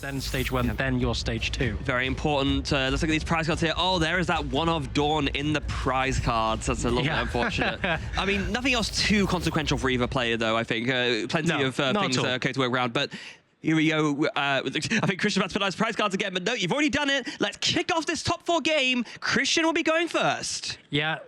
then stage 1, then your stage 2. Very important. Let's look at these prize cards here. Oh, there is that one of Dawn in the prize cards. That's a little bit unfortunate. I mean, nothing else too consequential for either player, though, I think. Plenty of things okay to work around. But here we go. I think Christian's about to put out his prize cards again, but no, you've already done it. Let's kick off this top 4 game. Christian will be going first. Yeah.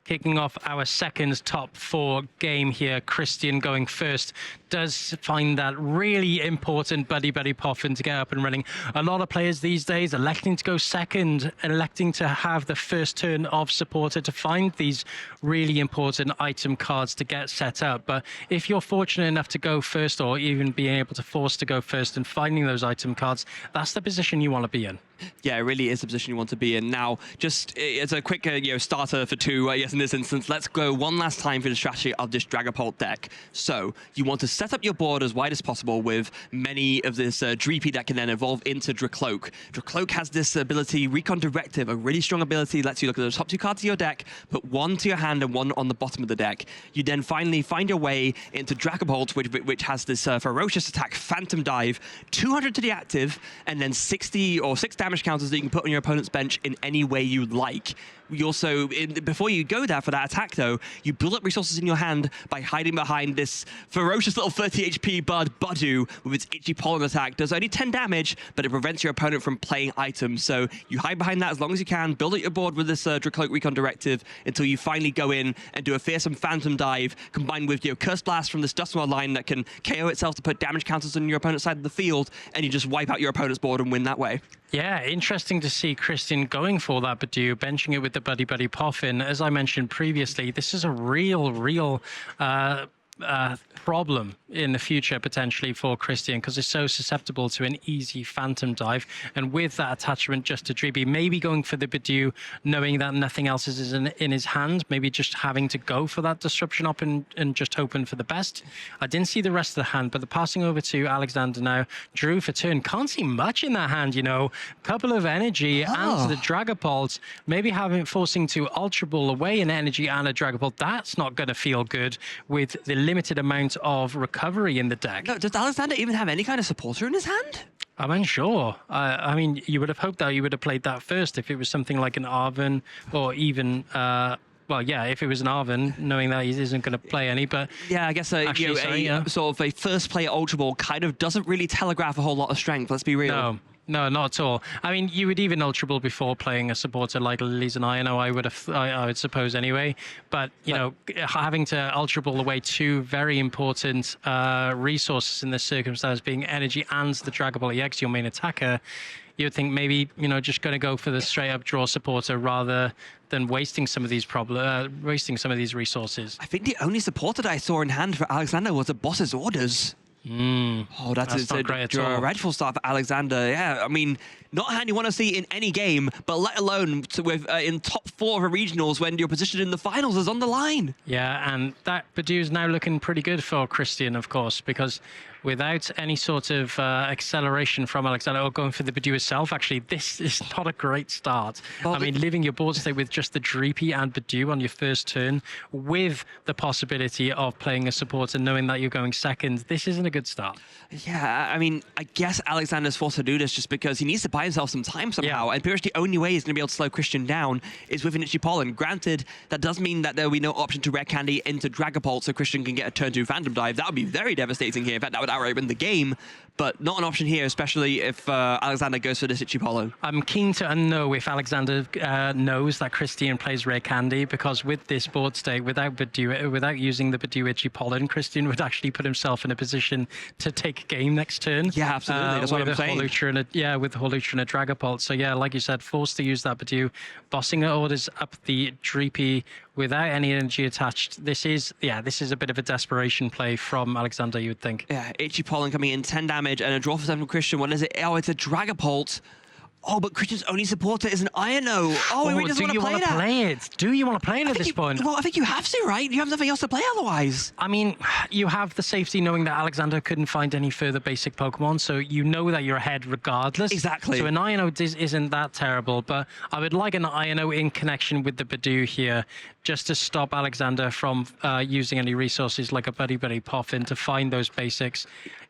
Kicking off our second top 4 game here, Christian going first does find that really important buddy poffin to get up and running. A lot of players these days electing to go second, electing to have the first turn of supporter to find these really important item cards to get set up. But if you're fortunate enough to go first, or even being able to force to go first and finding those item cards, that's the position you want to be in. Yeah, it really is the position you want to be in. Now, just as a quick starter for 2, I guess in this instance, let's go one last time for the strategy of this Dragapult deck. So you want to set up your board as wide as possible with many of this Dreepy that can then evolve into Dracloak. Dracloak has this ability, Recon Directive, a really strong ability, lets you look at the top 2 cards of your deck, put 1 to your hand and 1 on the bottom of the deck. You then finally find your way into Dragapult, which has this ferocious attack, Phantom Dive, 200 to the active, and then 60 or 6 damage counters that you can put on your opponent's bench in any way you like. You also, before you go there for that attack though, you build up resources in your hand by hiding behind this ferocious little 30 HP bird Budu with its Itchy Pollen attack. Does only 10 damage, but it prevents your opponent from playing items. So you hide behind that as long as you can, build up your board with this Dracloak Recon Directive until you finally go in and do a fearsome Phantom Dive combined with your Curse Blast from this Dustmore line that can KO itself to put damage counters on your opponent's side of the field, and you just wipe out your opponent's board and win that way. Yeah, interesting to see Christian going for that Budu, benching it with the buddy poffin. As I mentioned previously, this is a real problem in the future potentially for Christian, because it's so susceptible to an easy Phantom Dive. And with that attachment just to Dreepy, maybe going for the Budu, knowing that nothing else is in his hand, maybe just having to go for that disruption up and just hoping for the best. I didn't see the rest of the hand, but the passing over to Alexander now, drew for turn, can't see much in that hand, you know. Couple of energy and the Dragapult, maybe forcing to Ultra Ball away an energy and a Dragapult. That's not going to feel good with the limited amount of recovery in the deck. No, does Alexander even have any kind of supporter in his hand? I'm unsure. I mean, you would have hoped that you would have played that first if it was something like an Arven, or even well, yeah, if it was an Arven, knowing that he isn't going to play any, but... Yeah, I guess sort of a first player Ultra Ball kind of doesn't really telegraph a whole lot of strength, let's be real. No, not at all. I mean, you would even Ultra Ball before playing a supporter like Lilies and Ino, I would suppose anyway. But, you know, having to Ultra Ball away 2 very important resources in this circumstance, being energy and the Dragapult EX, your main attacker, you'd think maybe, you know, just going to go for the straight up draw supporter rather than wasting some of these resources. I think the only supporter that I saw in hand for Alexander was a Boss's Orders. Oh, that's not great at all. A dreadful start for Alexander. Yeah, I mean, not a hand you want to see in any game, but let alone in top 4 of regionals when your position in the finals is on the line. Yeah, and that Budu's now looking pretty good for Christian, of course, because without any sort of acceleration from Alexander, or going for the Budu itself, actually, this is not a great start. Well, I mean, leaving your board state with just the Dreepy and Budu on your first turn, with the possibility of playing a supporter, knowing that you're going second, this isn't a good start. Yeah, I mean, I guess Alexander's forced to do this just because he needs to buy himself some time somehow, and pretty much the only way he's going to be able to slow Christian down is with an Itchy Pollen. Granted, that does mean that there will be no option to Rare Candy into Dragapult so Christian can get a turn 2 Phantom Dive. That would be very devastating here. In fact, that would outright win the game, but not an option here, especially if Alexander goes for this Itchy Pollen. I'm keen to know if Alexander knows that Christian plays Rare Candy, because with this board state, without using the Budu Itchy Pollen, Christian would actually put himself in a position to take game next turn. Yeah, absolutely. That's what I'm saying. With Holutra and a Dragapult. So yeah, like you said, forced to use that Budu, bossing orders up the Dreepy without any energy attached. This is a bit of a desperation play from Alexander, you would think. Yeah, Itchy Pollen coming in, 10 damage, and a draw for 7 from Christian. What is it? Oh, it's a Dragapult. Oh, but Christian's only supporter is an Ino. Oh, he doesn't want to play that. Do you want to play it at this point? Well, I think you have to, right? You have nothing else to play otherwise. I mean, you have the safety knowing that Alexander couldn't find any further basic Pokemon, so you know that you're ahead regardless. Exactly. So an Ino isn't that terrible, but I would like an Ino in connection with the Budu here, just to stop Alexander from using any resources like a Buddy Poffin to find those basics.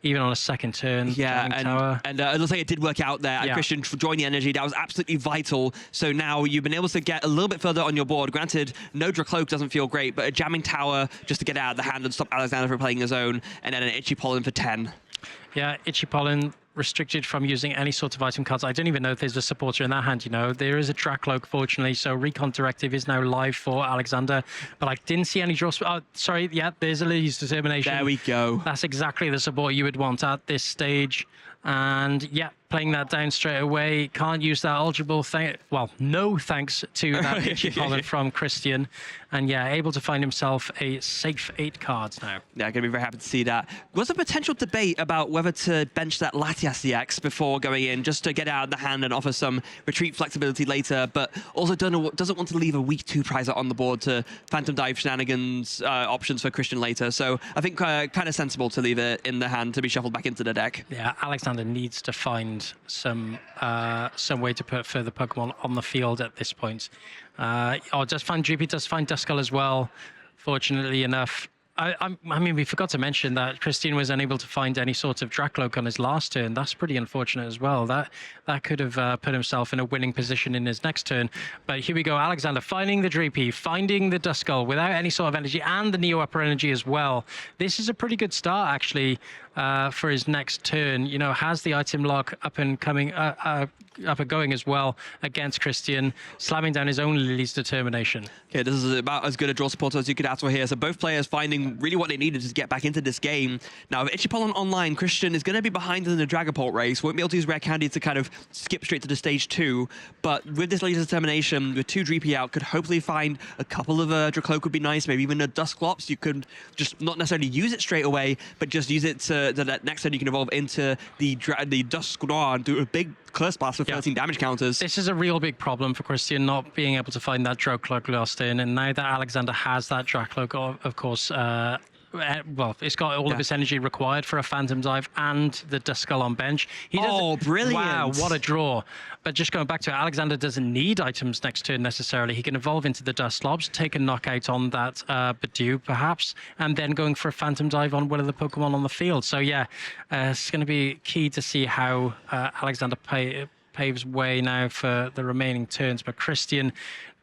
even on a second turn. Yeah, Tower. and it looks like it did work out there. And Christian joined the energy. That was absolutely vital. So now you've been able to get a little bit further on your board. Granted, no Dracloak doesn't feel great, but a jamming tower just to get out of the hand and stop Aleksander from playing his own, and then an Itchy Pollen for 10. Yeah, Itchy Pollen restricted from using any sort of item cards. I don't even know if there's a supporter in that hand, you know. There is a Dracloak, fortunately, so Recon Directive is now live for Aleksander, but I didn't see any draw. Oh, sorry, yeah, there's a Lee's Determination. There we go. That's exactly the support you would want at this stage. And yeah, playing that down straight away. Can't use that eligible thing. Well, no thanks to that Itchy Pollen from Christian. And yeah, able to find himself a safe 8 cards now. Yeah, going to be very happy to see that. Was a potential debate about whether to bench that Latias EX before going in, just to get out of the hand and offer some retreat flexibility later, but also doesn't want to leave a weak 2 prizer on the board to Phantom Dive shenanigans options for Christian later. So I think kind of sensible to leave it in the hand to be shuffled back into the deck. Yeah, Aleksander needs to find some way to put further Pokemon on the field at this point. Does find Droopy, does find Duskull as well, fortunately enough. I mean, we forgot to mention that Christian was unable to find any sort of Dracloak on his last turn. That's pretty unfortunate as well. That could have put himself in a winning position in his next turn. But here we go, Aleksander finding the Droopy, finding the Duskull without any sort of energy, and the Neo Upper Energy as well. This is a pretty good start, actually, for his next turn. You know, has the item lock up and coming, up and going as well against Christian, slamming down his own Lily's Determination. Okay, this is about as good a draw supporter as you could ask for here. So both players finding really what they needed to get back into this game. Now, with Itchy Pollen online, Christian is going to be behind in the Dragapult race. Won't be able to use Rare Candy to kind of skip straight to the stage 2. But with this Lily's Determination, with 2 Dreepy out, could hopefully find a couple of Dracloak would be nice. Maybe even a Dusclops. You could just not necessarily use it straight away, but just use it to that next turn you can evolve into the Dusknoir and do a big Curse Blast for 13 damage counters. This is a real big problem for Christian, not being able to find that Dracloak last in, and now that Aleksander has that Dracloak, of course, well, it's got all of its energy required for a Phantom Dive and the Duskull on bench. Brilliant. Wow, what a draw. But just going back to it, Aleksander doesn't need items next turn necessarily. He can evolve into the Dusclops, take a knockout on that Bidoof perhaps, and then going for a Phantom Dive on one of the Pokemon on the field. So yeah, it's going to be key to see how Aleksander paves way now for the remaining turns. But Christian,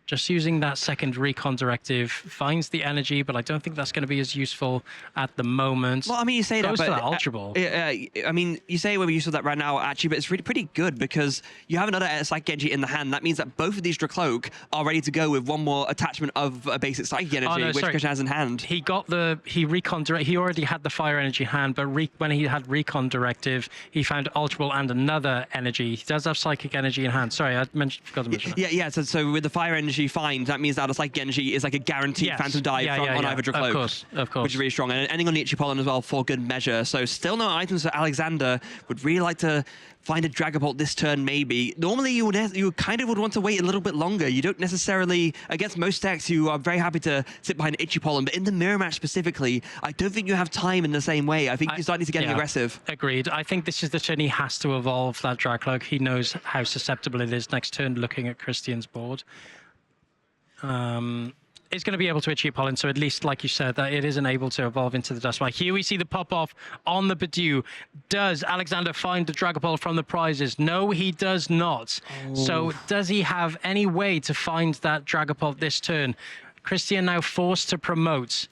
just using that second Recon Directive, finds the energy, but I don't think that's going to be as useful at the moment. Well, I mean, you say Goes that, but for that Ultra Ball. I mean, you say we're useful that right now, actually, but it's really pretty good because you have another Psychic Energy in the hand. That means that both of these Dracloak are ready to go with one more attachment of a basic Psychic Energy, which Christian has in hand. He already had the Fire Energy hand, but when he had Recon Directive, he found Ultra Ball and another energy. He does have Psychic Energy in hand. Sorry, I forgot to mention that. Yeah. So with the Fire Energy find, that means that a Psychic Energy is like a guaranteed Phantom Dive on either Dracloak. Of course. Which is really strong. And ending on the Itchy Pollen as well for good measure. So still no items for Aleksander. Would really like to find a Dragapult this turn, maybe. Normally, you kind of would want to wait a little bit longer. You don't necessarily, against most decks, you are very happy to sit behind Itchy Pollen. But in the mirror match specifically, I don't think you have time in the same way. I think you're starting to get aggressive. Agreed. I think this is the turn he has to evolve that Dracloak. He knows how susceptible it is next turn, looking at Christian's board. It's going to be able to Itchy Pollen, so at least, like you said, that it isn't able to evolve into the Duskull. Here we see the pop-off on the Bidoof. Does Aleksander find the Dragapult from the prizes? No, he does not. So does he have any way to find that Dragapult this turn? Christian now forced to promote.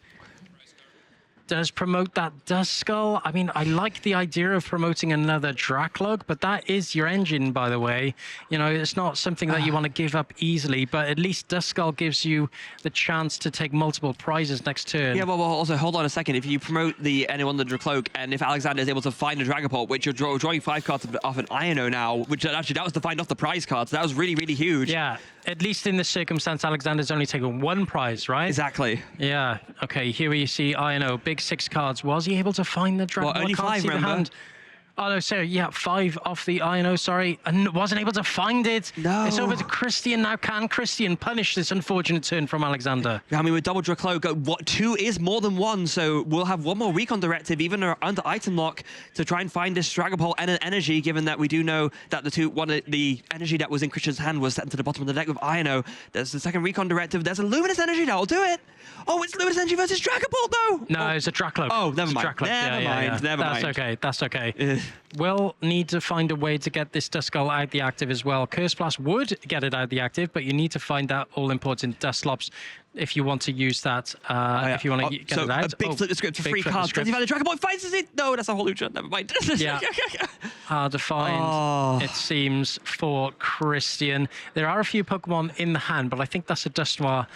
Does promote that Duskull. I mean, I like the idea of promoting another Dracloak, but that is your engine, by the way. You know, it's not something that you want to give up easily, but at least Duskull gives you the chance to take multiple prizes next turn. Yeah, well, also, hold on a second. If you promote the Dracloak, and if Aleksander is able to find a Dragapult, which you're drawing 5 cards off an Io now, which actually, that was to find off the prize cards. That was really, really huge. Yeah, at least in this circumstance, Aleksander's only taken 1 prize, right? Exactly. Yeah, okay, here we see Io, big 6 cards. Was he able to find the Dragapult? Well, only 5, remember? Oh, no, sorry, yeah, 5 off the Io, sorry, and wasn't able to find it. No. It's over to Christian now. Can Christian punish this unfortunate turn from Aleksander? I mean, with double Dracloak, 2 is more than 1, so we'll have 1 more Recon Directive, even under item lock, to try and find this Dragapult and an energy, given that we do know that the energy that was in Christian's hand was sent to the bottom of the deck with Io. There's the second Recon Directive. There's a Luminous Energy that will do it. Oh, it's Lewis Energy versus Dragapult, though! No, it's a Dracloak. Oh, never It's a mind. Dracloak. Never That's mind. okay. That's okay. We'll need to find a way to get this Duskull out the active as well. Curse Blast would get it out the active, but you need to find that all-important Dusclops if you want to use that. If you want to get it out. A big flip the script for free cards. Does he find the Dragapult? Finds it? No, that's a whole Lucha. Never mind. Yeah. Hard to find, it seems, for Christian. There are a few Pokemon in the hand, but I think that's a Dusknoir.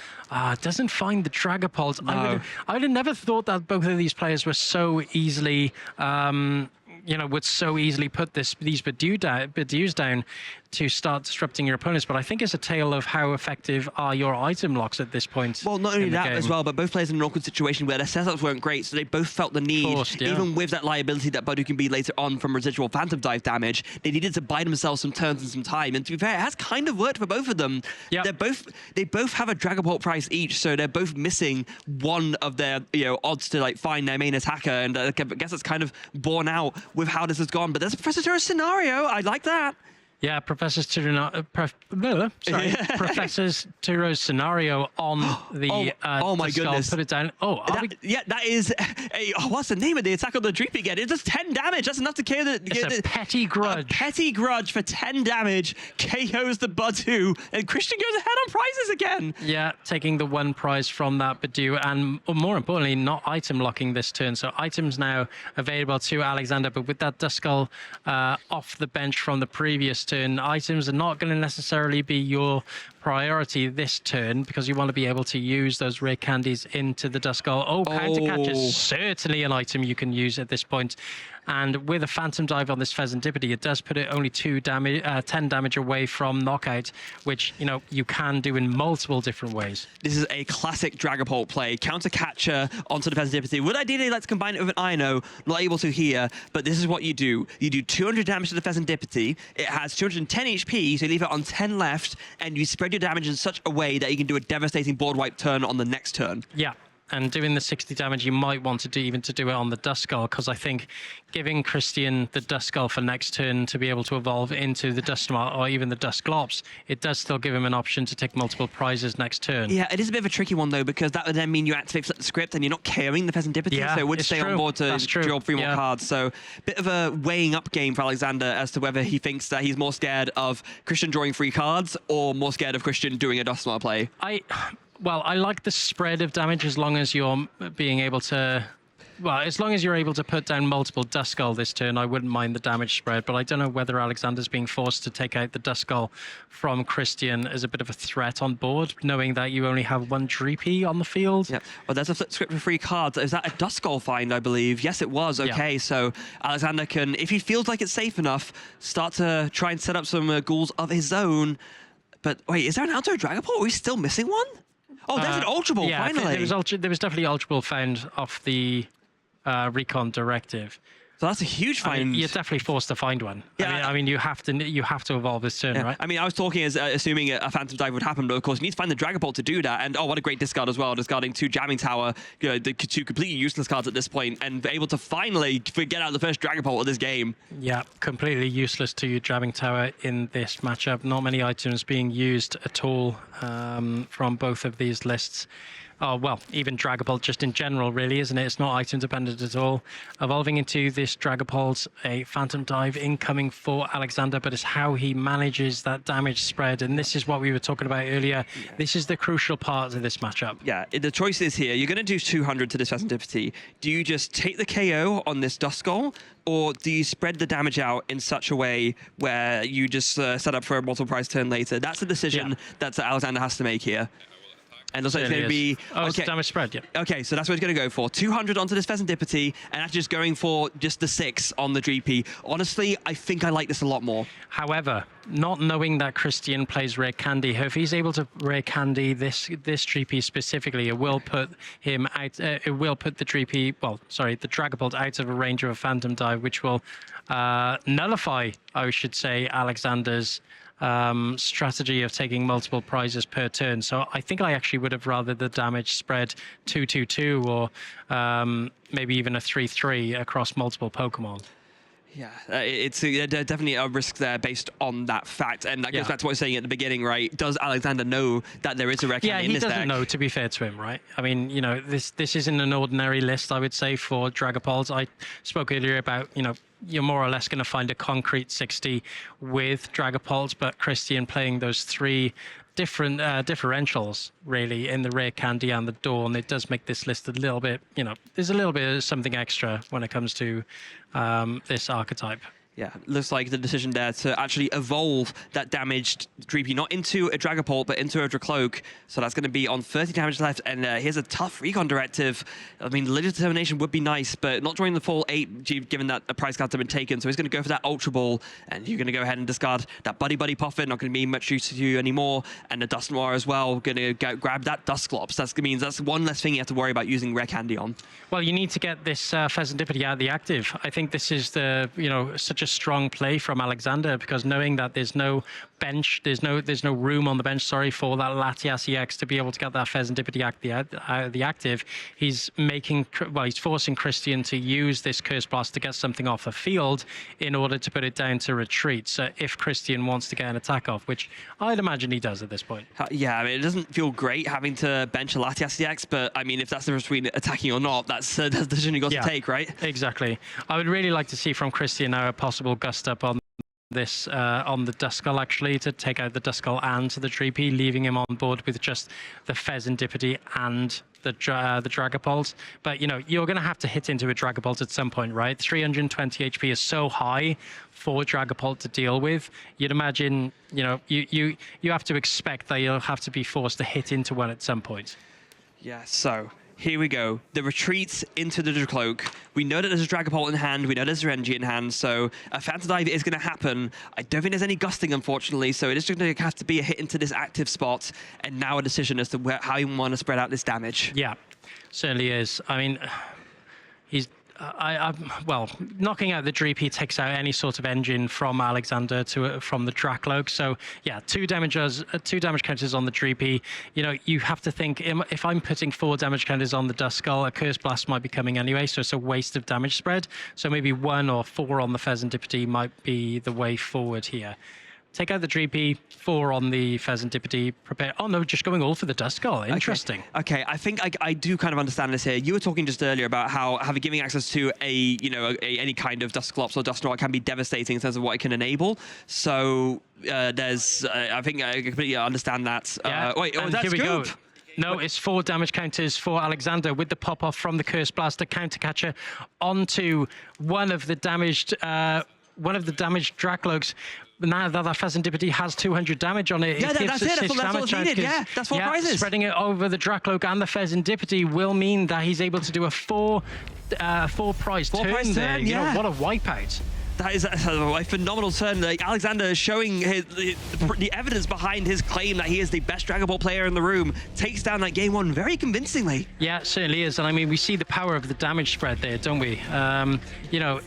Doesn't find the Dragapult. No. I would have never thought that both of these players were so easily, would so easily put these Bedews down to start disrupting your opponents. But I think it's a tale of how effective are your item locks at this point. Well, not only that as well, but both players in an awkward situation where their setups weren't great, so they both felt the need, even with that liability that Badu can be later on from residual Phantom Dive damage, they needed to buy themselves some turns and some time. And to be fair, it has kind of worked for both of them. Yep. They both have a Dragapult price each, so they're both missing one of their odds to like find their main attacker. And I guess it's kind of borne out with how this has gone. But there's a Professor Terra scenario. I like that. Yeah, Professor Turo's scenario on the oh my goodness. Put it down. That is what's the name of the attack on the Dreepy again? It does 10 damage. That's enough to KO the... It's a Petty Grudge. A Petty Grudge for 10 damage. KOs the Badu. And Christian goes ahead on prizes again. Yeah, taking the one prize from that Badu, and more importantly, not item locking this turn. So items now available to Aleksander, but with that Duskull off the bench from the previous turn, items are not going to necessarily be your priority this turn because you want to be able to use those rare candies into the Duskull. Counter Catch is certainly an item you can use at this point. And with a Phantom Dive on this Pheasantipity, it does put it only 10 damage away from knockout, which, you can do in multiple different ways. This is a classic Dragapult play. Counter Catcher onto the Pheasantipity. Would ideally like to combine it with an Ino, not able to here, but this is what you do. You do 200 damage to the Pheasantipity. It has 210 HP, so you leave it on 10 left, and you spread your damage in such a way that you can do a devastating board wipe turn on the next turn. Yeah. And doing the 60 damage, you might want to do it on the Duskull, because I think giving Christian the Duskull for next turn to be able to evolve into the Dusknoir or even the Dusclops, it does still give him an option to take multiple prizes next turn. Yeah, it is a bit of a tricky one, though, because that would then mean you activate Flip the Script and you're not carrying the Pheasantipity, so it would stay on board to draw 3 more cards. So bit of a weighing up game for Aleksander as to whether he thinks that he's more scared of Christian drawing 3 cards or more scared of Christian doing a Dusknoir play. Well, I like the spread of damage as long as you're being able to... Well, as long as you're able to put down multiple Duskull this turn, I wouldn't mind the damage spread. But I don't know whether Aleksander's being forced to take out the Duskull from Christian as a bit of a threat on board, knowing that you only have 1 Dreepy on the field. Yeah. Well, there's a flip script for 3 cards. Is that a Duskull find, I believe? Yes, it was. Okay, so Aleksander can, if he feels like it's safe enough, start to try and set up some ghouls of his own. But wait, is there an Alto Dragapult? Are we still missing one? Oh, there's an Ultra Ball, finally. There was definitely Ultra Ball found off the Recon Directive. So that's a huge find. You're definitely forced to find one. Yeah. I mean, you have to evolve this turn, right? I mean, I was talking as assuming a Phantom Dive would happen, but of course you need to find the Dragapult to do that. And what a great discard as well, discarding 2 Jamming Tower, the 2 completely useless cards at this point, and able to finally get out the first Dragapult of this game. Yeah, completely useless to you, Jamming Tower in this matchup. Not many items being used at all from both of these lists. Oh, well, even Dragapult just in general, really, isn't it? It's not item dependent at all. Evolving into this Dragapult, a Phantom Dive incoming for Aleksander, but it's how he manages that damage spread. And this is what we were talking about earlier. Yeah. This is the crucial part of this matchup. Yeah, the choice is here. You're going to do 200 to this Pheasantipity. Do you just take the KO on this Duskull, or do you spread the damage out in such a way where you just set up for a multiple prize turn later? That's a decision that Aleksander has to make here. And also it's going to be... it's damage spread, yeah. Okay, so that's what he's going to go for. 200 onto this Pheasantipity, and actually just going for just the 6 on the Dreepy. Honestly, I think I like this a lot more. However, not knowing that Christian plays Rare Candy, if he's able to Rare Candy this Dreepy specifically, it will put him out... it will put the Dreepy... Well, sorry, the Dragapult out of a range of a Phantom Dive, which will nullify, I should say, Aleksander's strategy of taking multiple prizes per turn. So I think I actually would have rather the damage spread 2-2-2 or maybe even a 3-3 across multiple Pokemon. Yeah, it's definitely a risk there based on that fact. And that goes back to what I was saying at the beginning, right? Does Aleksander know that there is a rare candy in this deck? Yeah, he doesn't know, to be fair to him, right? I mean, you know, this isn't an ordinary list, I would say, for Dragapults. I spoke earlier about, you know, you're more or less going to find a concrete 60 with Dragapults, but Christian playing those 3 different differentials, really, in the rare candy and the dawn. It does make this list a little bit, you know, there's a little bit of something extra when it comes to this archetype. Yeah, looks like the decision there to actually evolve that damaged Dreepy, not into a Dragapult, but into a Dracloak. So that's going to be on 30 damage left. And here's a tough recon directive. I mean, Religious Determination would be nice, but not drawing the full 8, given that the price cards have been taken. So he's going to go for that Ultra Ball, and you're going to go ahead and discard that Buddy Puffin, not going to be much use to you anymore. And the Dust Noir as well, going to grab that Dusclops. That means that's one less thing you have to worry about using rare candy on. Well, you need to get this Pheasantipity out of the active. I think this is the, you know, such a strong play from Aleksander, because knowing that there's no bench, there's no room on the bench, sorry, for that Latias EX to be able to get that Pheasantipity out of the active, he's forcing Christian to use this Curse Blast to get something off the field in order to put it down to retreat. So if Christian wants to get an attack off, which I'd imagine he does at this point. Yeah, I mean, it doesn't feel great having to bench a Latias EX, but I mean, if that's the difference between attacking or not, that's the decision you got to take, right? Exactly. I would really like to see from Christian now a possible gust up on this on the Duskull, actually, to take out the Duskull and the Dreepy, leaving him on board with just the Pheasantipity and the Dragapult. But, you know, you're going to have to hit into a Dragapult at some point, right? 320 HP is so high for Dragapult to deal with. You'd imagine, you know, you have to expect that you'll have to be forced to hit into one at some point. Yeah, so here we go. The retreats into the Dracloak. We know that there's a Dragapult in hand. We know there's a Renji in hand. So a Phantom Dive is going to happen. I don't think there's any gusting, unfortunately. So it is going to have to be a hit into this active spot. And now a decision as to how you want to spread out this damage. Yeah, certainly is. I mean, he's... well, knocking out the Dreepy takes out any sort of engine from Aleksander from the Dracloak. So yeah, 2 damage counters on the Dreepy. You know, you have to think, if I'm putting 4 damage counters on the Duskull, a Curse Blast might be coming anyway, so it's a waste of damage spread. So maybe 1 or 4 on the Pheasantipity might be the way forward here. Take out the Dreepy, 4 on the Pheasantipity, prepare... Oh, no, just going all for the Duskull. Interesting. Okay, I think I do kind of understand this here. You were talking just earlier about how giving access to any kind of Dusclops or Dust Noir can be devastating in terms of what it can enable. So there's... I think I completely understand that. Yeah, wait, and here we go. No, it's 4 damage counters for Aleksander with the pop-off from the Curse Blaster counter catcher onto one of the damaged Dracloaks. Now that Pheasantipity has 200 damage on it, yeah, that's it. That's what's needed. Yeah, that's 4 prizes. Spreading it over the Dracloak and the Pheasantipity will mean that he's able to do a 4 prize turn there. You know, what a wipeout. That is a phenomenal turn. Like, Aleksander is showing the evidence behind his claim that he is the best Dragon Ball player in the room. Takes down that game 1 very convincingly. Yeah, it certainly is. And I mean, we see the power of the damage spread there, don't we? You know,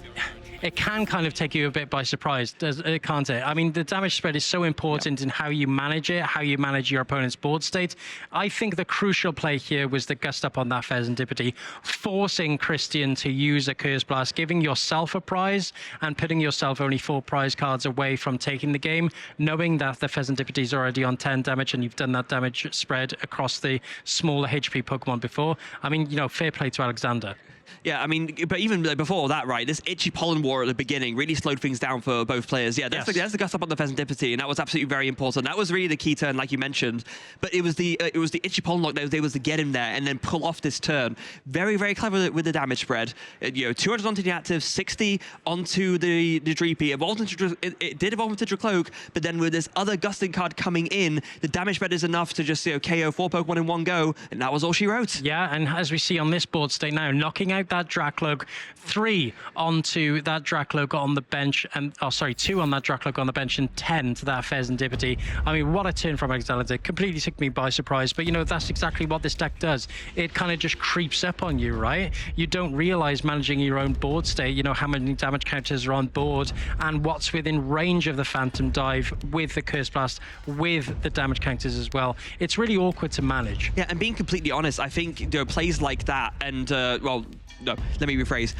it can kind of take you a bit by surprise, can't it? I mean, the damage spread is so important in how you manage it, how you manage your opponent's board state. I think the crucial play here was the gust up on that Pheasantipity, forcing Christian to use a Curse Blast, giving yourself a prize and putting yourself only 4 prize cards away from taking the game, knowing that the Pheasantipity is already on 10 damage and you've done that damage spread across the smaller HP Pokemon before. I mean, you know, fair play to Aleksander. Yeah, I mean, but even before that, right, this itchy pollen war at the beginning really slowed things down for both players. Yeah, that's the gust up on the Pheasantipity, and that was absolutely very important. That was really the key turn, like you mentioned. But it was the itchy pollen lock that was able to get him there and then pull off this turn. Very, very clever with the damage spread. You know, 200 onto the active, 60 onto the Dreepy. It did evolve into Dracloak, but then with this other gusting card coming in, the damage spread is enough to just, you know, KO 4 Pokemon in one go, and that was all she wrote. Yeah, and as we see on this board state now, knocking out that Dracloak, 3 onto that Dracloak on the bench, and 2 on that Dracloak on the bench, and 10 to that Pheasantipity. I mean, what a turn from Aleksander. Completely took me by surprise, but you know, that's exactly what this deck does. It kind of just creeps up on you, right? You don't realize managing your own board state, you know, how many damage counters are on board and what's within range of the Phantom Dive with the Curse Blast, with the damage counters as well. It's really awkward to manage. Yeah, and being completely honest, I think, you know, plays like that and, well, no, let me rephrase.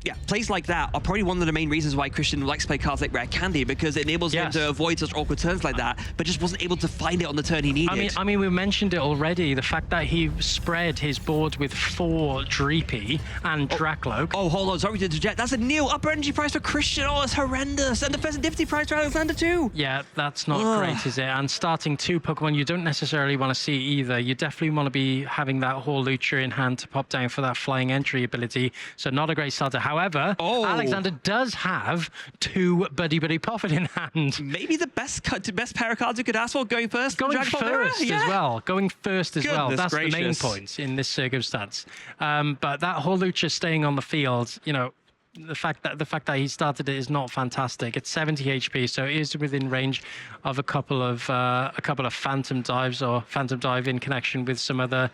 Yeah, plays like that are probably one of the main reasons why Christian likes to play cards like Rare Candy, because it enables him to avoid such awkward turns like that, but just wasn't able to find it on the turn he needed. I mean, we mentioned it already. The fact that he spread his board with 4 Dreepy and Dracloak. Oh, hold on, sorry to interject. That's a new upper energy price for Christian. Oh, it's horrendous. And the festivity price for Aleksander too. Yeah, that's not great, is it? And starting 2 Pokemon you don't necessarily want to see either. You definitely want to be having that Horlucha in hand to pop down for that flying entry ability. So not a great starter. However, Aleksander does have 2 Buddy Buddy Poffin in hand. Maybe the best pair of cards you could ask for going first. Going first as well. Going first as well. That's gracious. the main point in this circumstance. But that Horlucha staying on the field, you know, the fact that he started it is not fantastic. It's 70 HP, so it is within range of a couple of Phantom Dives or Phantom Dive in connection with some other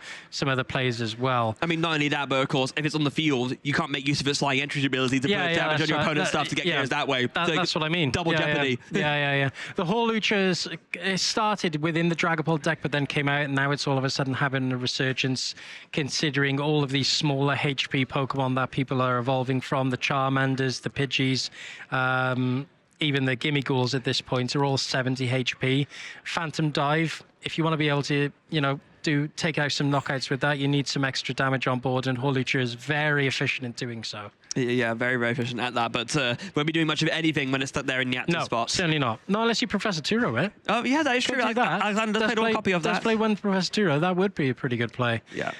players as well. I mean, not only that, but of course, if it's on the field, you can't make use of its flying entry ability to put damage on your opponent's stuff to get KOs that way. That's what I mean. Double jeopardy. Yeah. The Horluchas, it started within the Dragapult deck, but then came out, and now it's all of a sudden having a resurgence, considering all of these smaller HP Pokemon that people are evolving from. The Charmanders, the Pidgeys, even the Gimmighouls at this point are all 70 HP. Phantom Dive, if you want to be able to, you know, take out some knockouts with that, you need some extra damage on board, and Horlucha is very efficient in doing so. Yeah, very, very efficient at that, but won't be doing much of anything when it's stuck there in the active spots. No, certainly not. Not unless you Professor Turo it. Oh, yeah, that is true. Aleksander played a copy of that. Let's play one Professor Turo. That would be a pretty good play. Yeah.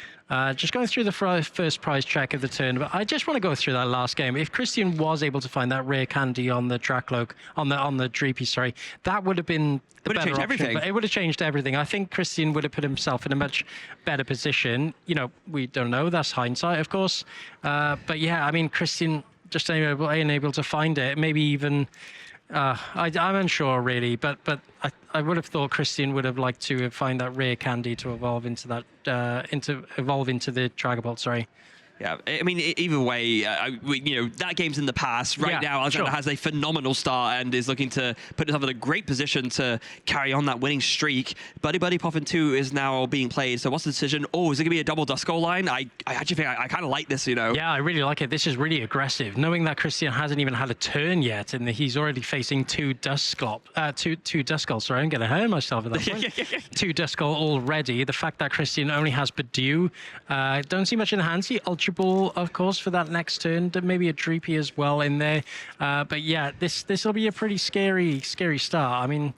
Just going through the first prize check of the turn, but I just want to go through that last game. If Christian was able to find that Rare Candy on the Dracloak, on the Dreepy, sorry, that would have been the better option. Everything. But it would have changed everything. I think Christian would have put himself in a much better position. You know, we don't know. That's hindsight, of course. But yeah, I mean, Christian just unable to find it. Maybe even. I'm unsure really, but I would have thought Christian would have liked to find that Rare Candy to evolve into that into the Dragapult. Sorry. Yeah, I mean, either way, you know, that game's in the past. Right now, Aleksander has a phenomenal start and is looking to put himself in a great position to carry on that winning streak. Buddy Buddy Poffin 2 is now being played. So what's the decision? Oh, is it going to be a double Duskull line? I actually think I kind of like this, you know. Yeah, I really like it. This is really aggressive. Knowing that Christian hasn't even had a turn yet and he's already facing 2 Duskull. Two Duskull, sorry, I'm going to hurt myself at that point. 2 Duskull already. The fact that Christian only has Badoo. Don't see much in the hand. See Ultra Ball, of course, for that next turn. Maybe a Dreepy as well in there. But yeah, this will be a pretty scary start. I mean,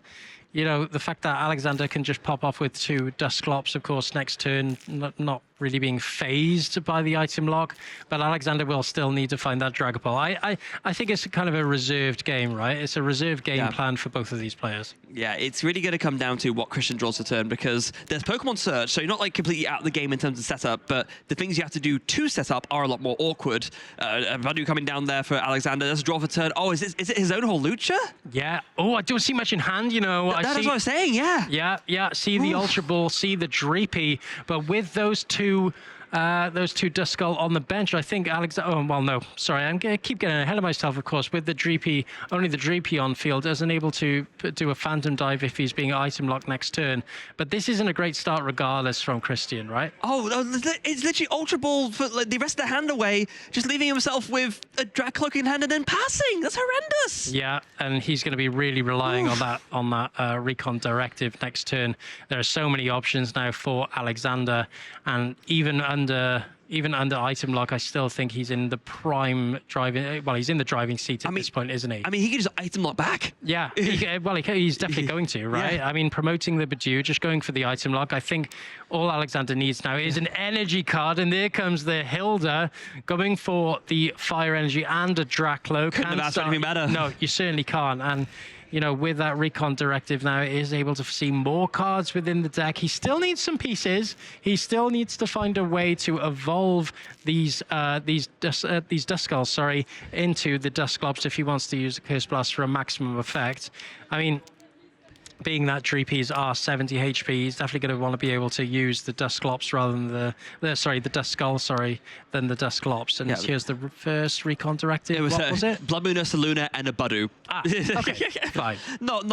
you know, the fact that Aleksander can just pop off with 2 Dusclops, of course, next turn, not really being phased by the item lock, but Aleksander will still need to find that Dragapult. I think it's kind of a reserved game, right? It's a reserved game plan for both of these players. Yeah, it's really going to come down to what Christian draws to turn, because there's Pokemon Search, so you're not like completely out of the game in terms of setup, but the things you have to do to set up are a lot more awkward. Vadu coming down there for Aleksander. There's a draw for turn. Oh, is it his own Horlucha? Yeah. Oh, I don't see much in hand, you know. That's what I was saying, yeah. Yeah. See the Ultra Ball, see the Dreepy, but with those two Duskull on the bench, I think Aleksander. Oh well, no, sorry, I'm gonna keep getting ahead of myself. Of course, with the Dreepy, only the Dreepy on field isn't able to do a Phantom Dive if he's being item locked next turn. But this isn't a great start, regardless, from Christian, right? Oh, it's literally Ultra Ball for like, the rest of the hand away, just leaving himself with a Dracloak in hand and then passing. That's horrendous. Yeah, and he's going to be really relying on that Recon Directive next turn. There are so many options now for Aleksander, and even under item lock, I still think he's in the prime driving. Well, he's in the driving seat at this point, isn't he? I mean, he can just item lock back. Yeah. He's definitely going to, right? Yeah. I mean, promoting the Badoo, just going for the item lock. I think all Aleksander needs now is an energy card, and there comes the Hilda going for the fire energy and a Dracloak. Couldn't have asked for anything better. No, you certainly can't. And you know, with that Recon Directive now, he is able to see more cards within the deck. He still needs some pieces. He still needs to find a way to evolve these Duskulls, sorry, into the Dusclops if he wants to use a Curse Blast for a maximum effect. I mean, being that Dreepies are 70 HP, he's definitely going to want to be able to use the Dusclops rather than the Duskull, than the Dusclops. And here's the first recon directive. What was it? Blood Moon, Ursaluna, and a Budu. Ah, okay, fine. Not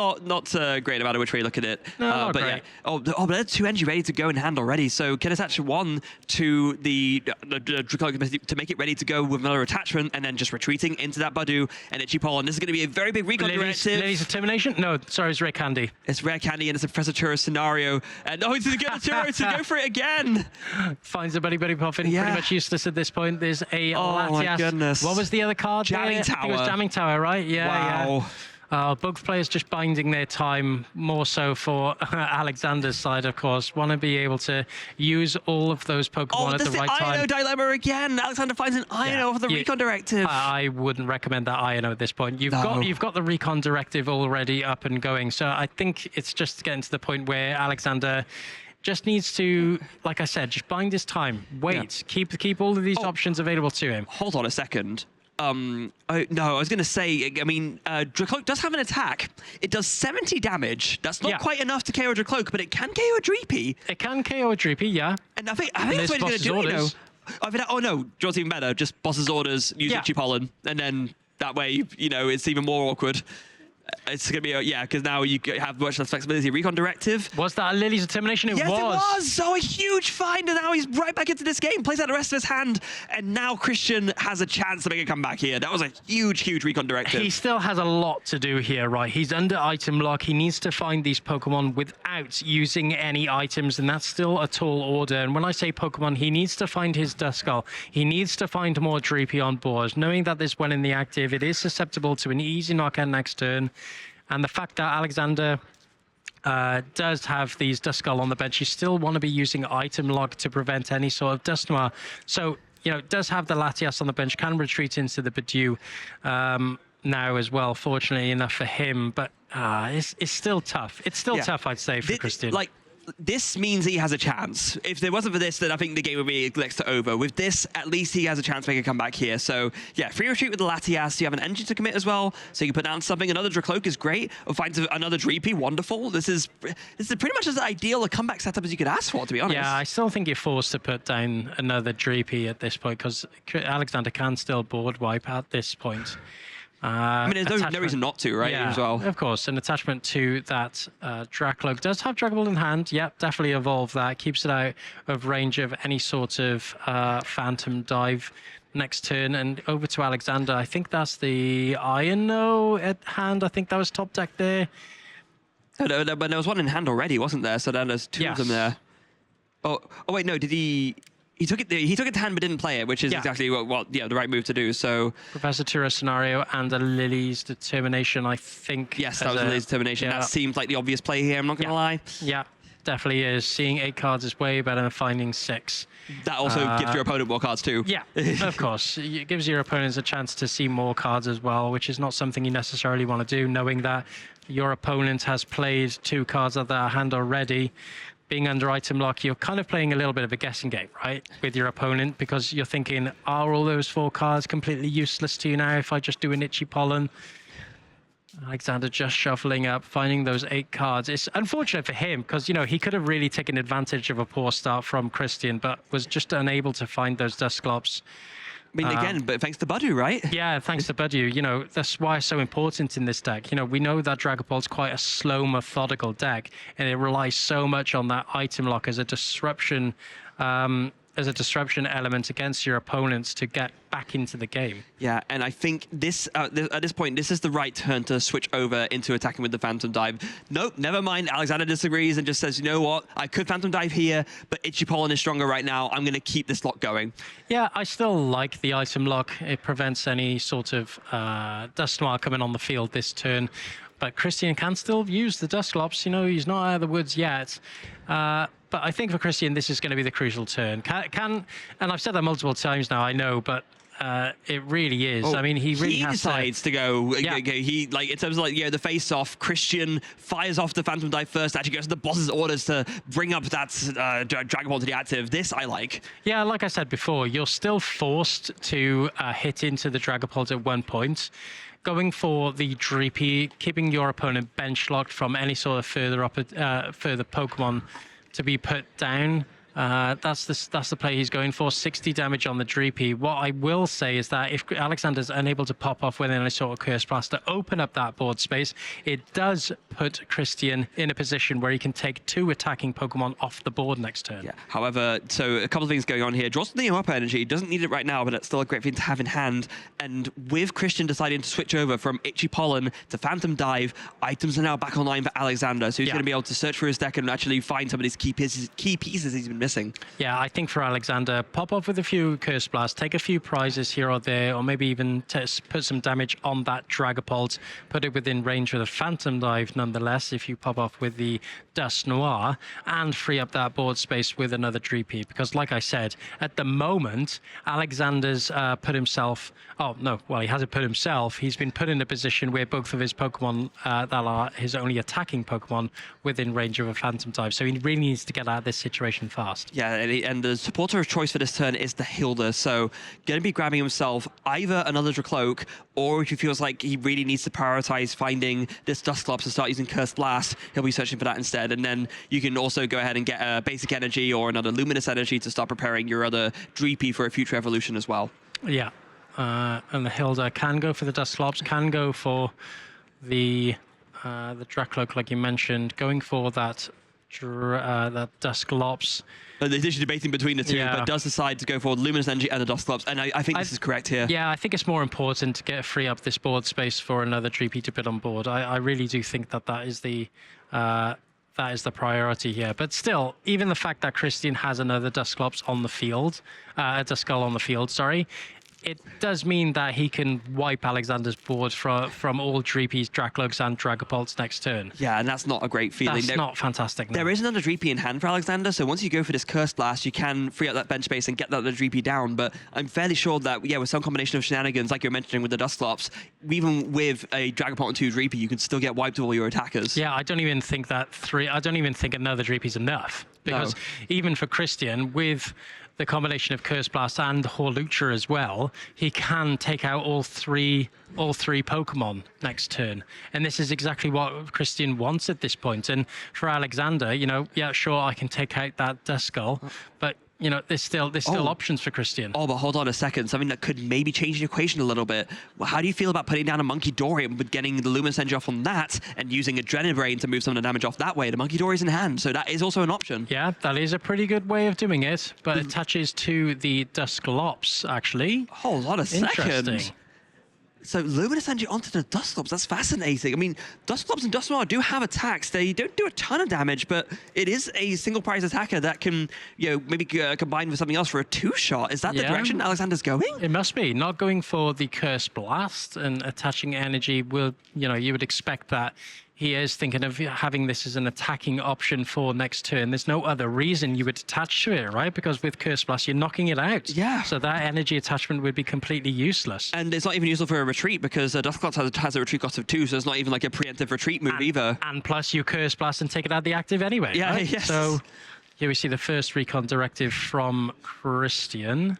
great no matter which way you look at it. No, not but great. yeah. But there's 2 energy ready to go in hand already. So can attach 1 to the Dracolic to make it ready to go with another attachment, and then just retreating into that Budu and Itchy Pollen. This is going to be a very big recon directive. Lily's Determination? No, sorry, it's Rare Candy. It's Rare Candy, and it's a Professor Turris scenario. And he's going to get the Turris to go for it again. Finds a Buddy Puffin. Yeah. Pretty much useless at this point. There's a Oh my Latias. goodness. What was the other card? Jamming there? Tower. I think it was Jamming Tower, right? Yeah. Wow. Both players just binding their time, more so for Alexander's side, of course. Want to be able to use all of those Pokemon at the right time. Io dilemma again. Alexander finds an Io for the recon directive. I wouldn't recommend that Io at this point. You've got the recon directive already up and going. So I think it's just getting to the point where Alexander just needs to, like I said, just bind his time. Wait, keep all of these options available to him. Hold on a second. No, I was going to say, I mean, Dracloak does have an attack. It does 70 damage. That's not quite enough to KO Dracloak, but it can KO a Dreepy. It can KO a Dreepy, yeah. And I think that's what he's going to do, you know. Oh no, Joel's even better. Just boss's orders, use Itchy Pollen, and then that way, you know, it's even more awkward. It's going to be, because now you have much less flexibility. Recon directive. Was that a Lily's Determination? Yes, it was. So a huge find, and now he's right back into this game. Plays out the rest of his hand, and now Christian has a chance to make a comeback here. That was a huge recon directive. He still has a lot to do here, right? He's under item lock. He needs to find these Pokemon without using any items, and that's still a tall order. And when I say Pokemon, he needs to find his Duskull. He needs to find more Dreepy on board. Knowing that there's one in the active, it is susceptible to an easy knockout next turn. And the fact that Alexander does have these Duskull on the bench, you still want to be using item lock to prevent any sort of Dust Noir. So, you know, does have the Latias on the bench, can retreat into the Bidoof now as well, fortunately enough for him. But it's still tough. It's still tough, I'd say, for Christian. Like, this means he has a chance. If there wasn't for this, then I think the game would be next to over. With this, at least he has a chance to make a comeback here. So, yeah, free retreat with the Latias. You have an energy to commit as well, so you can put down something. Another Dracloak is great. Or finds another Dreepy, wonderful. This is pretty much as ideal a comeback setup as you could ask for, to be honest. Yeah, I still think you're forced to put down another Dreepy at this point, because Alexander can still board wipe at this point. I mean, there's no reason not to, right? Yeah, as well. Of course. An attachment to that Dracloak does have Dragon Ball in hand. Yep, definitely evolve that. Keeps it out of range of any sort of Phantom Dive next turn. And over to Alexander. I think that's the Iono at hand. I think that was top deck there. No, but there was one in hand already, wasn't there? So then there's two of them there. Oh wait, no, did he... He took it to hand but didn't play it, which is exactly what the right move to do. So Professor Turris scenario and a Lily's Determination, I think. Yes, that was Lily's Determination. That seems like the obvious play here, I'm not going to lie. Yeah, definitely is. Seeing 8 cards is way better than finding 6. That also gives your opponent more cards too. Yeah, of course. It gives your opponents a chance to see more cards as well, which is not something you necessarily want to do, knowing that your opponent has played 2 cards out of their hand already. Being under item lock, you're kind of playing a little bit of a guessing game, right, with your opponent, because you're thinking, are all those 4 cards completely useless to you now if I just do an Itchy Pollen? Alexander just shuffling up, finding those 8 cards. It's unfortunate for him because, you know, he could have really taken advantage of a poor start from Christian, but was just unable to find those Dusclops. I mean, again, but thanks to Budu, right? Yeah, thanks to Budu. You know, that's why it's so important in this deck. You know, we know that Dragapult's quite a slow, methodical deck, and it relies so much on that item lock as a disruption element against your opponents to get back into the game. Yeah, and I think this at this point, this is the right turn to switch over into attacking with the Phantom Dive. Nope, never mind. Alexander disagrees and just says, you know what? I could Phantom Dive here, but Itchy Pollen is stronger right now. I'm going to keep this lock going. Yeah, I still like the item lock. It prevents any sort of Dust Noir coming on the field this turn. But Christian can still use the Dusclops. You know, he's not out of the woods yet. But I think for Christian, this is going to be the crucial turn. And I've said that multiple times now, I know, but It really is. I mean, he really has decides to go. Yeah. He like in terms of like the face off. Christian fires off the Phantom Dive first. Actually goes to the boss's orders to bring up that Dragon Ball to the active. This I like. Yeah, like I said before, you're still forced to hit into the Dragapult at one point. Going for the Dreepy, keeping your opponent bench locked from any sort of further Pokemon to be put down. That's the play he's going for. 60 damage on the Dreepy. What I will say is that if Aleksander's unable to pop off with any sort of Curse Blast to open up that board space, it does put Christian in a position where he can take 2 attacking Pokemon off the board next turn. Yeah. However, so a couple of things going on here. Draws the Neo Up energy. Doesn't need it right now, but it's still a great thing to have in hand. And with Christian deciding to switch over from Itchy Pollen to Phantom Dive, items are now back online for Aleksander. So he's going to be able to search for his deck and actually find some of these key pieces he's been missing. Yeah, I think for Aleksander, pop off with a few Curse Blasts, take a few prizes here or there, or maybe even put some damage on that Dragapult, put it within range with a Phantom Dive nonetheless if you pop off with the Dust Noir, and free up that board space with another Dreepy. Because like I said, at the moment, Aleksander's put himself... Oh, no, well, he hasn't put himself. He's been put in a position where both of his Pokemon that are his only attacking Pokemon within range of a Phantom Dive. So he really needs to get out of this situation fast. Yeah, and the supporter of choice for this turn is the Hilda, so going to be grabbing himself either another Dracloak, or if he feels like he really needs to prioritize finding this Dusclops and start using Curse Blast, he'll be searching for that instead. And then you can also go ahead and get a Basic Energy or another Luminous Energy to start preparing your other Dreepy for a future evolution as well. Yeah, and the Hilda can go for the Dusclops, can go for the Dracloak, like you mentioned, going for that Dusclops. They're literally debating between the two, but does decide to go for Luminous Energy and the Dusclops, and I think this is correct here. Yeah, I think it's more important to get free up this board space for another Dreepy to put on board. I really do think that is the priority here. But still, even the fact that Christian has another Dusclops on the field, Duskull on the field, sorry, it does mean that he can wipe Aleksander's board from all Dreepys, Dracloaks, and Dragapults next turn. Yeah, and that's not a great feeling. That's not fantastic. No. There is another Dreepy in hand for Aleksander, so once you go for this Curse Blast, you can free up that bench space and get that other Dreepy down. But I'm fairly sure that, yeah, with some combination of shenanigans, like you're mentioning with the Dusclops, even with a Dragapult and 2 Dreepy, you can still get wiped of all your attackers. Yeah, I don't even think another Dreepy's enough. Because even for Christian, with the combination of Curse Blast and Hawlucha as well, he can take out all three Pokemon next turn. And this is exactly what Christian wants at this point. And for Aleksander, yeah, sure, I can take out that Duskull, but there's still options for Christian. Oh, but hold on a second. Something that could maybe change the equation a little bit. Well, how do you feel about putting down a Monkey Dory and getting the Luminous Energy off on that and using Adrenaline Brain to move some of the damage off that way? The Monkey Dory's in hand, so that is also an option. Yeah, that is a pretty good way of doing it, but it touches to the Dusclops, actually. Hold on a second. Interesting. So Luminous Energy onto the Dusclops, that's fascinating. I mean, Dusclops and Dust Noir do have attacks. They don't do a ton of damage, but it is a single prize attacker that can, maybe combine with something else for a 2-shot. Is that the direction Aleksander's going? It must be. Not going for the Curse Blast and attaching energy will, you would expect that. He is thinking of having this as an attacking option for next turn. There's no other reason you would attach to it, right? Because with Curse Blast, you're knocking it out. Yeah. So that energy attachment would be completely useless. And it's not even useful for a retreat because Dusclops has a retreat cost of 2, so it's not even like a preemptive retreat move either. And plus you Curse Blast and take it out of the active anyway. Yeah, right? yes. So here we see the first recon directive from Christian.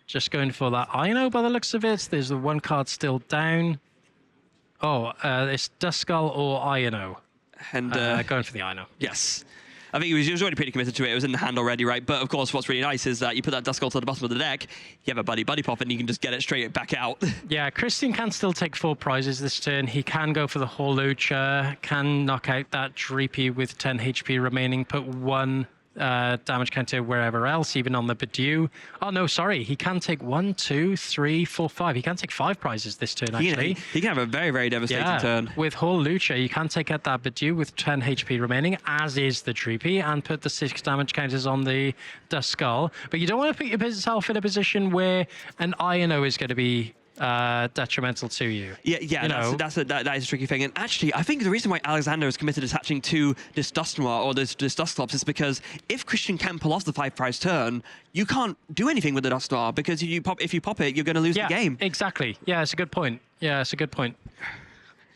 Just going for that Ino by the looks of it. There's the one card still down. Oh, it's Duskull or Ino. And going for the Ino. Yes. I think he was already pretty committed to it. It was in the hand already, right? But of course, what's really nice is that you put that Duskull to the bottom of the deck, you have a buddy pop, and you can just get it straight back out. Yeah, Christian can still take 4 prizes this turn. He can go for the Hawlucha, can knock out that Dreepy with 10 HP remaining, put 1 damage counter wherever else, even on the Bidoof. Oh, no, sorry. He can take 1, 2, 3, 4, 5. He can take 5 prizes this turn, actually. He can have a very, very devastating turn. With Hawlucha, you can take out that Bidoof with 10 HP remaining, as is the Dreepy, and put the 6 damage counters on the Duskull. But you don't want to put yourself in a position where an Ino is going to be detrimental to you. Yeah, that is a tricky thing. And actually, I think the reason why Aleksander is committed attaching to this Dust Noir or this Dusclops is because if Christian can pull off the 5-prize turn, you can't do anything with the Dust Noir because if you pop it, you're going to lose the game. Exactly. Yeah, it's a good point.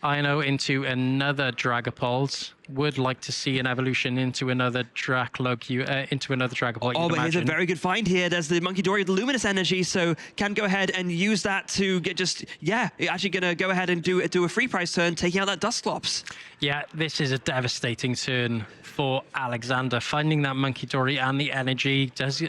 Ino into another Dragapult. Would like to see an evolution into another Dracloak, into another Dragapult. Oh, but here's a very good find here. There's the Monkey Dory with the Luminous Energy, so can go ahead and use that to get actually going to go ahead and do a free prize turn, taking out that Dusclops. Yeah, this is a devastating turn for Aleksander. Finding that Monkey Dory and the energy does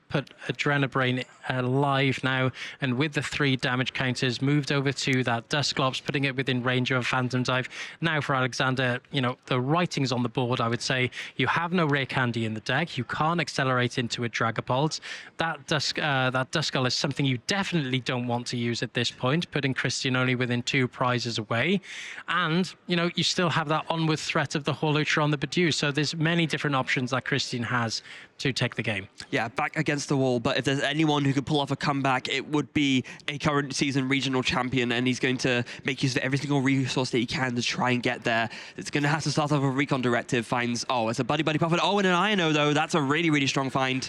put Adrenabrain alive now, and with the 3 damage counters moved over to that Dusclops, putting it within range of a Phantom Dive. Now for Aleksander, the writing's on the board, I would say. You have no rare candy in the deck. You can't accelerate into a Dragapult. That Duskull is something you definitely don't want to use at this point, putting Christian only within 2 prizes away. And, you still have that onward threat of the Holotra, the Bidoof. So there's many different options that Christian has to take the game. Yeah, back against the wall. But if there's anyone who could pull off a comeback, it would be a current season regional champion, and he's going to make use of every single resource that he can to try and get there. It's going to have to start off with a Recon Directive, finds, it's a Buddy Puffin. Oh, and an Ino, though. That's a really, really strong find.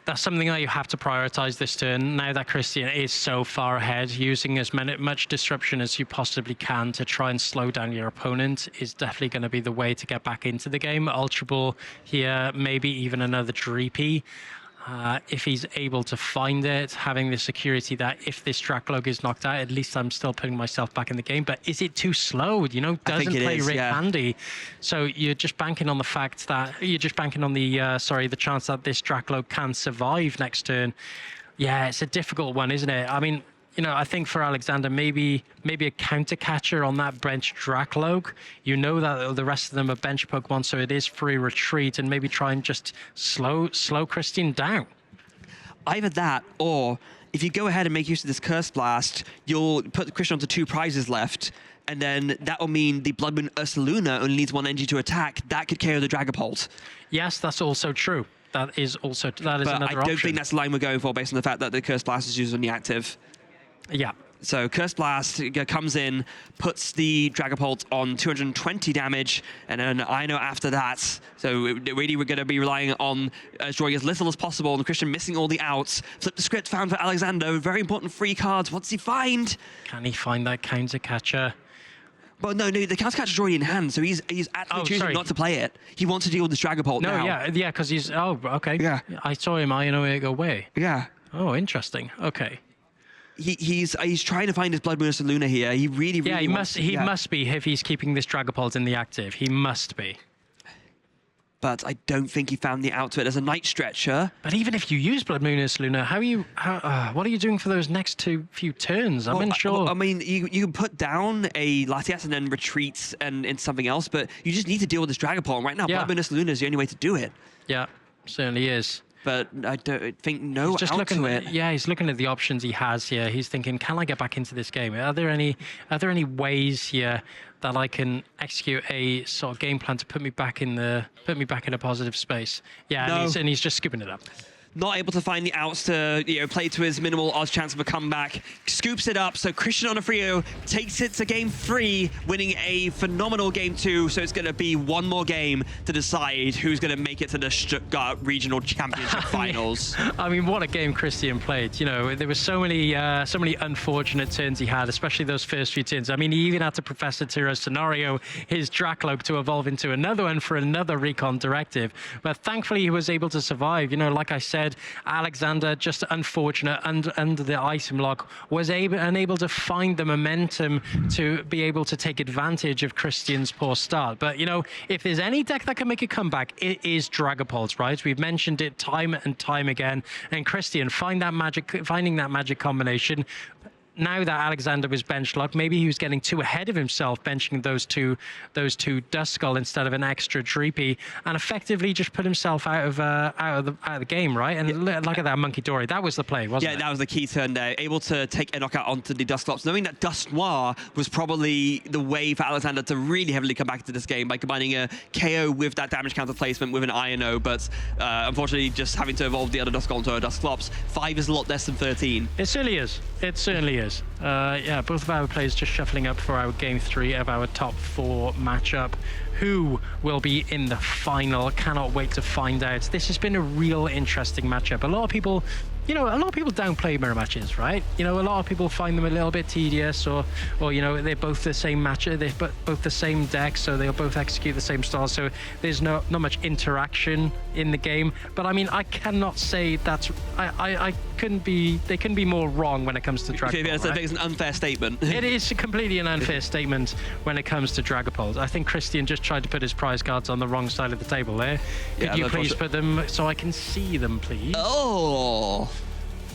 That's something that you have to prioritize this turn. Now that Christian is so far ahead, using as much disruption as you possibly can to try and slow down your opponent is definitely going to be the way to get back into the game. Ultra Ball here, maybe even another Dreepy. If he's able to find it, having the security that if this Dracloak is knocked out, at least I'm still putting myself back in the game. But is it too slow? Doesn't play Rick Handy. So you're just banking on the fact that the chance that this Dracloak can survive next turn. Yeah, it's a difficult one, isn't it? I mean, I think for Aleksander, maybe a counter catcher on that bench Dracloak. That the rest of them are bench Pokemon, so it is free retreat, and maybe try and just slow Christian down. Either that, or if you go ahead and make use of this Curse Blast, you'll put Christian onto 2 prizes left, and then that will mean the Blood Moon Ursaluna only needs 1 energy to attack. That could KO the Dragapult. Yes, that's also true. That is another option. But I don't think that's the line we're going for based on the fact that the Curse Blast is used on the active. Yeah. So Curse Blast comes in, puts the Dragapult on 220 damage, and then Ino after that. So really we're going to be relying on drawing as little as possible, and Christian missing all the outs. Flip the script found for Aleksander. Very important free cards. What does he find? Can he find that counter catcher? Well, no, the counter catcher's already in hand, so he's actually choosing not to play it. He wants to deal with this Dragapult now. Yeah, because he's... Oh, okay. Yeah. I saw him, Ino go away. Yeah. Oh, interesting. Okay. He's trying to find his Blood Moon Ursaluna here. He really he must be if he's keeping this Dragapult in the active. He must be. But I don't think he found the out to it. There's a Night Stretcher. But even if you use Blood Moon Ursaluna, what are you doing for those next few turns? I'm unsure. I mean, you can put down a Latias and then retreat and into something else, but you just need to deal with this Dragapult. And right now, Blood Moon Ursaluna is the only way to do it. Yeah, certainly is. But I don't think out to it. Yeah, he's looking at the options he has here. He's thinking, can I get back into this game? Are there any ways here that I can execute a sort of game plan to put me back in a positive space? Yeah, no. and he's just scooping it up. Not able to find the outs to play to his minimal odds chance of a comeback. Scoops it up, so Christian Onofrio takes it to game 3, winning a phenomenal game 2. So it's going to be one more game to decide who's going to make it to the Stuttgart Regional Championship Finals. I mean, what a game Christian played. There were so many unfortunate turns he had, especially those first few turns. I mean, he even had to Professor Tiro's scenario his Dracloak to evolve into another one for another Recon Directive. But thankfully, he was able to survive. Like I said, Aleksander, just unfortunate under the item lock, was unable to find the momentum to be able to take advantage of Christian's poor start. But if there's any deck that can make a comeback, it is Dragapult, right? We've mentioned it time and time again. And Christian finding that magic combination. Now that Aleksander was bench locked, maybe he was getting too ahead of himself, benching those two Duskull instead of an extra Dreepy, and effectively just put himself out of the game, right? And look at that Monkey Dory. That was the play, wasn't it? Yeah, that was the key turn there. Able to take a knockout onto the Dusclops, knowing that Dust Noir was probably the way for Aleksander to really heavily come back to this game by combining a KO with that damage counter placement with an INO, but unfortunately just having to evolve the other Duskull into a Dusclops. 5 is a lot less than 13. It certainly is. It certainly is. players. Yeah, both of our players just shuffling up for our game 3 of our top 4 matchup. Who will be in the final? Cannot wait to find out. This has been a real interesting matchup. A lot of people downplay mirror matches, right? A lot of people find them a little bit tedious, or they're both the same match, they're both the same deck, so they'll both execute the same style. So there's not much interaction in the game. But I mean, I cannot say that's I couldn't be. They couldn't be more wrong when it comes to Dragon Ball. I think it's an unfair statement. It is completely an unfair statement when it comes to Dragapult. I think Christian just tried to put his prize cards on the wrong side of the table there. Could you please put them so I can see them, please? Oh.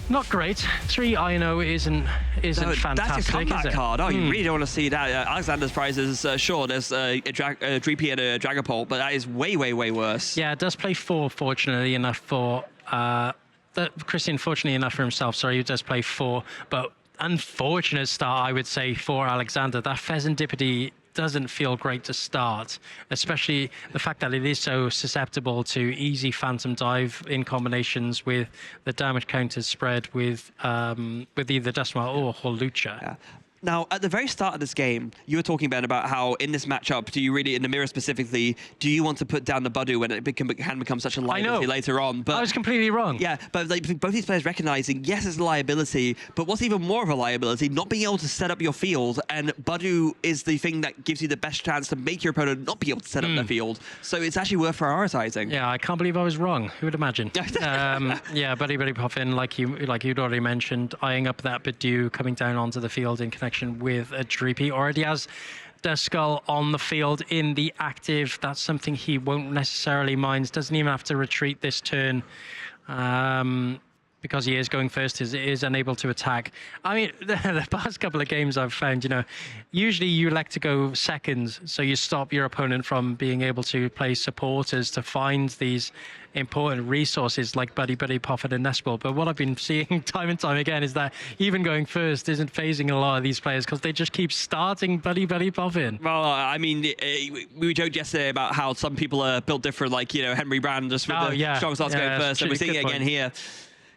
Not great. 3 Ino isn't fantastic. That's a comeback card. Oh, you really don't want to see that. Alexander's prizes, sure, there's a Dreepy and a Dragapult, but that is way, way, way worse. Yeah, it does play 4, fortunately enough for... Christian, fortunately enough for himself, sorry, he does play 4, but unfortunate start, I would say, for Alexander. That Pheasantipity doesn't feel great to start, especially the fact that it is so susceptible to easy Phantom Dive in combinations with the damage counters spread with either Dusknoir or Hawlucha. Yeah. Now, at the very start of this game, you were talking, Ben, about how in this matchup, do you really, in the mirror specifically, do you want to put down the Budu when it can become such a liability later on? But I was completely wrong. Yeah, but both these players recognizing, yes, it's a liability, but what's even more of a liability, not being able to set up your field, and Budu is the thing that gives you the best chance to make your opponent not be able to set up their field. So it's actually worth prioritizing. Yeah, I can't believe I was wrong. Who would imagine? Yeah, Buddy Puffin, like you'd already mentioned, eyeing up that Budu coming down onto the field in connection with a Dreepy. Already has Duskull on the field in the active. That's something he won't necessarily mind. Doesn't even have to retreat this turn. Because he is going first, is unable to attack. I mean, the past couple of games I've found, usually you elect to go second, so you stop your opponent from being able to play supporters to find these important resources like Buddy Puffin and Nestball. But what I've been seeing time and time again is that even going first isn't phasing a lot of these players because they just keep starting Buddy Puffin. Well, I mean, we joked yesterday about how some people are built different, like, Henry Brand just with the strong starts going first, and we're seeing it again here.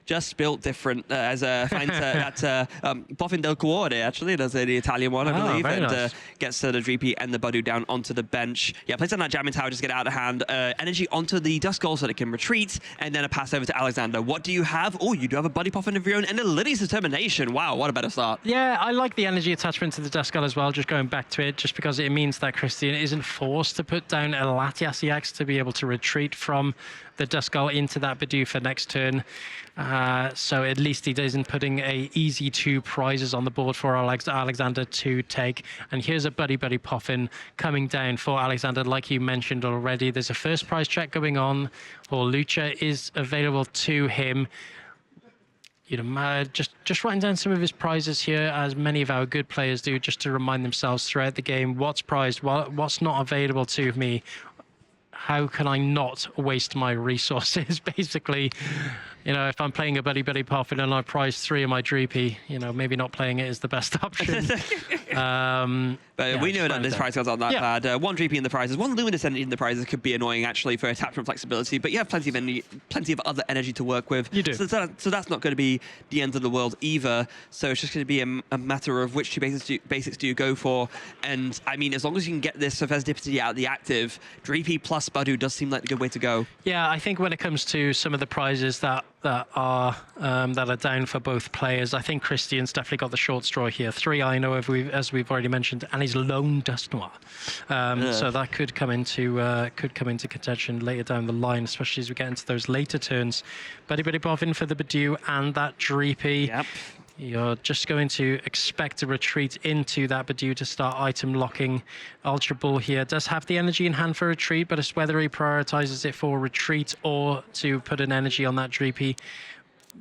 Just built different, as finds that Puffin del Cuore, actually. That's the Italian one, I believe. And nice. Gets the Dreepy and the Budu down onto the bench. Yeah, plays on that jamming tower, just get out of hand. Energy onto the Duskull so that it can retreat. And then a pass over to Alexander. What do you have? Oh, you do have a Buddy Puffin of your own and a Lily's Determination. Wow, what a better start. Yeah, I like the energy attachment to the Duskull as well, just going back to it, just because it means that Christian isn't forced to put down a Latias EX to be able to retreat from the Duskull into that Budu for next turn. So at least he isn't putting a easy 2 prizes on the board for Alexander to take. And here's a Buddy Puffin coming down for Alexander. Like you mentioned already, there's a first prize check going on. Hawlucha is available to him. Just writing down some of his prizes here, as many of our good players do, just to remind themselves throughout the game what's prized, what's not available to me. How can I not waste my resources, basically? If I'm playing a Buddy Puffin and I prize 3 of my Dreepy, maybe not playing it is the best option. But we know that this prize cards aren't that bad. 1 Dreepy in the prizes, 1 Luminous Energy in the prizes could be annoying, actually, for attachment flexibility, but you have plenty of other energy to work with. You do. So that's not going to be the end of the world either. So it's just going to be a matter of which 2 basics do you go for. And, I mean, as long as you can get this Serendipity out of the active, Dreepy plus Budu does seem like a good way to go. Yeah, I think when it comes to some of the prizes that are down for both players, I think Christian's definitely got the short straw here. 3 I know, as we've already mentioned, and his lone Dusknoir. So that could come into contention later down the line, especially as we get into those later turns. Buddy Puffin for the Budu and that Dreepy. Yep. You're just going to expect a retreat into that Budu to start item locking. Ultra Ball here does have the energy in hand for retreat, but it's whether he prioritizes it for retreat or to put an energy on that Dreepy,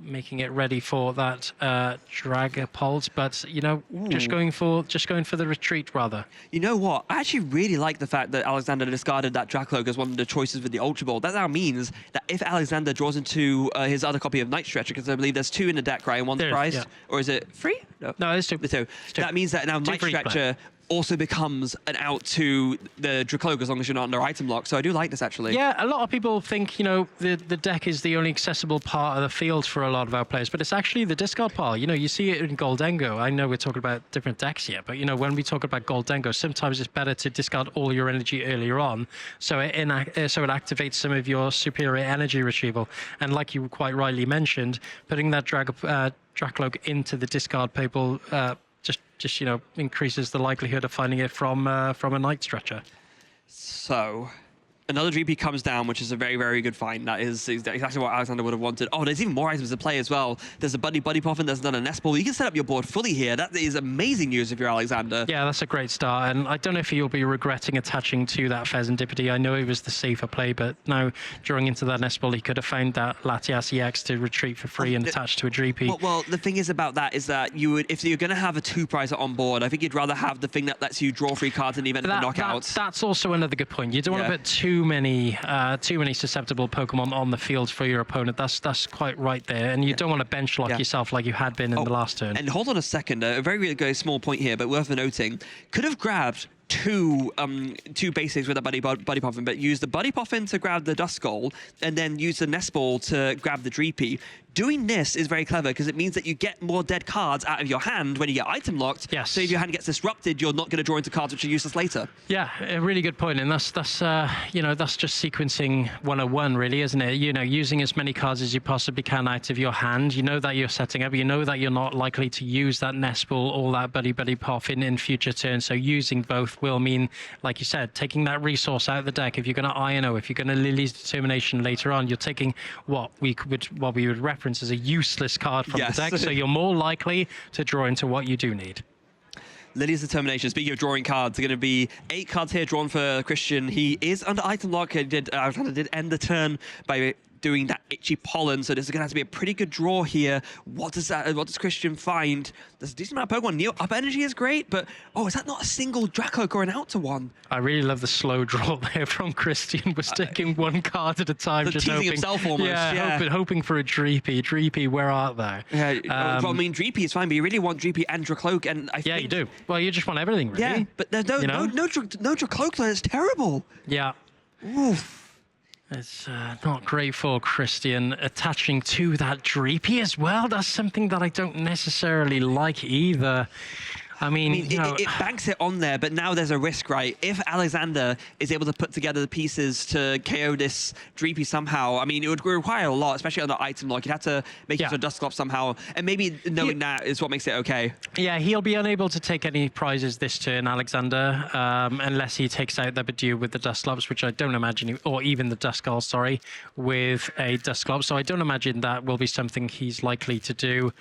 making it ready for that Dragapult. But just going for the retreat rather. You know what? I actually really like the fact that Alexander discarded that Dracloak as one of the choices with the Ultra Ball. That now means that if Alexander draws into his other copy of Night Stretcher, because I believe there's 2 in the deck, right, and 1's prized, or is it 3? No, there's 2. So that means that now Night Stretcher also becomes an out to the Dracloak as long as you're not under item lock. So I do like this, actually. Yeah, a lot of people think, you know, the deck is the only accessible part of the field for a lot of our players, but it's actually the discard pile. You know, you see it in Goldengo. I know we're talking about different decks here, but, you know, when we talk about Goldengo, sometimes it's better to discard all your energy earlier on, so it activates some of your superior energy retrieval. And like you quite rightly mentioned, putting that Dracloak into the discard pile just you know, increases the likelihood of finding it from a night stretcher. So another GP comes down, which is a very, very good find. That is exactly what Aleksander would have wanted. Oh, there's even more items to play as well. There's a Buddy Puffin, there's another Nest Ball. You can set up your board fully here. That is amazing news if you're Aleksander. Yeah, that's a great start. And I don't know if you'll be regretting attaching to that Pheasantipity. I know it was the safer play, but now drawing into that Nest Ball, he could have found that Latias EX to retreat for free and attach to a GP. Well, the thing is about that is that you would, if you're going to have a 2-pricer on board, I think you'd rather have the thing that lets you draw 3 cards in the event of a knockout. That's also another good point. You don't want to put too many susceptible Pokemon on the field for your opponent. That's quite right there. And you don't want to bench lock yourself like you had been in the last turn. And hold on a second, a very, very small point here, but worth noting. Could have grabbed two basics with a Buddy Puffin, but use the Buddy Puffin to grab the Duskull and then use the Nest Ball to grab the Dreepy. Doing this is very clever because it means that you get more dead cards out of your hand when you get item locked. Yes. So if your hand gets disrupted, you're not going to draw into cards which are useless later. Yeah, a really good point, and that's you know, that's just sequencing 101, really, isn't it? You know, using as many cards as you possibly can out of your hand. You know that you're setting up. You know that you're not likely to use that Nest Ball or that Buddy Puffin in future turns. So using both will mean, like you said, taking that resource out of the deck. If you're going to INO, if you're going to Lily's Determination later on, you're taking what we would reference as a useless card from the deck, so you're more likely to draw into what you do need. Lily's Determination. Speaking of drawing cards, there are going to be 8 cards here drawn for Christian. He is under item lock. Alexander did end the turn by doing that itchy pollen, so this is going to have to be a pretty good draw here. What does Christian find? There's a decent amount of Pokemon. Neo Up Energy is great, but oh, is that not a single Dracloak or an out to one? I really love the slow draw there from Christian. Was taking one card at a time, just teasing hoping, himself almost. hoping for a Dreepy. Dreepy, where art thou? Yeah, well, I mean, Dreepy is fine, but you really want Dreepy and Dracloak, and I think... you do. Well, you just want everything, really. Yeah, but there's no Dracloak, so it's terrible. Yeah. Oof. It's not great for Christian. Attaching to that Dreepy as well, that's something that I don't necessarily like either. I mean, you know, it banks it on there, but now there's a risk, right? If Alexander is able to put together the pieces to KO this Dreepy somehow, I mean, it would require a lot, especially on the item lock. You'd have to make it to a Dusclops somehow, and maybe knowing that is what makes it okay. Yeah, he'll be unable to take any prizes this turn, Alexander, unless he takes out the Bidoof with the Dusclops, which I don't imagine, or even the Duskull, sorry, with a Dusclops. So I don't imagine that will be something he's likely to do.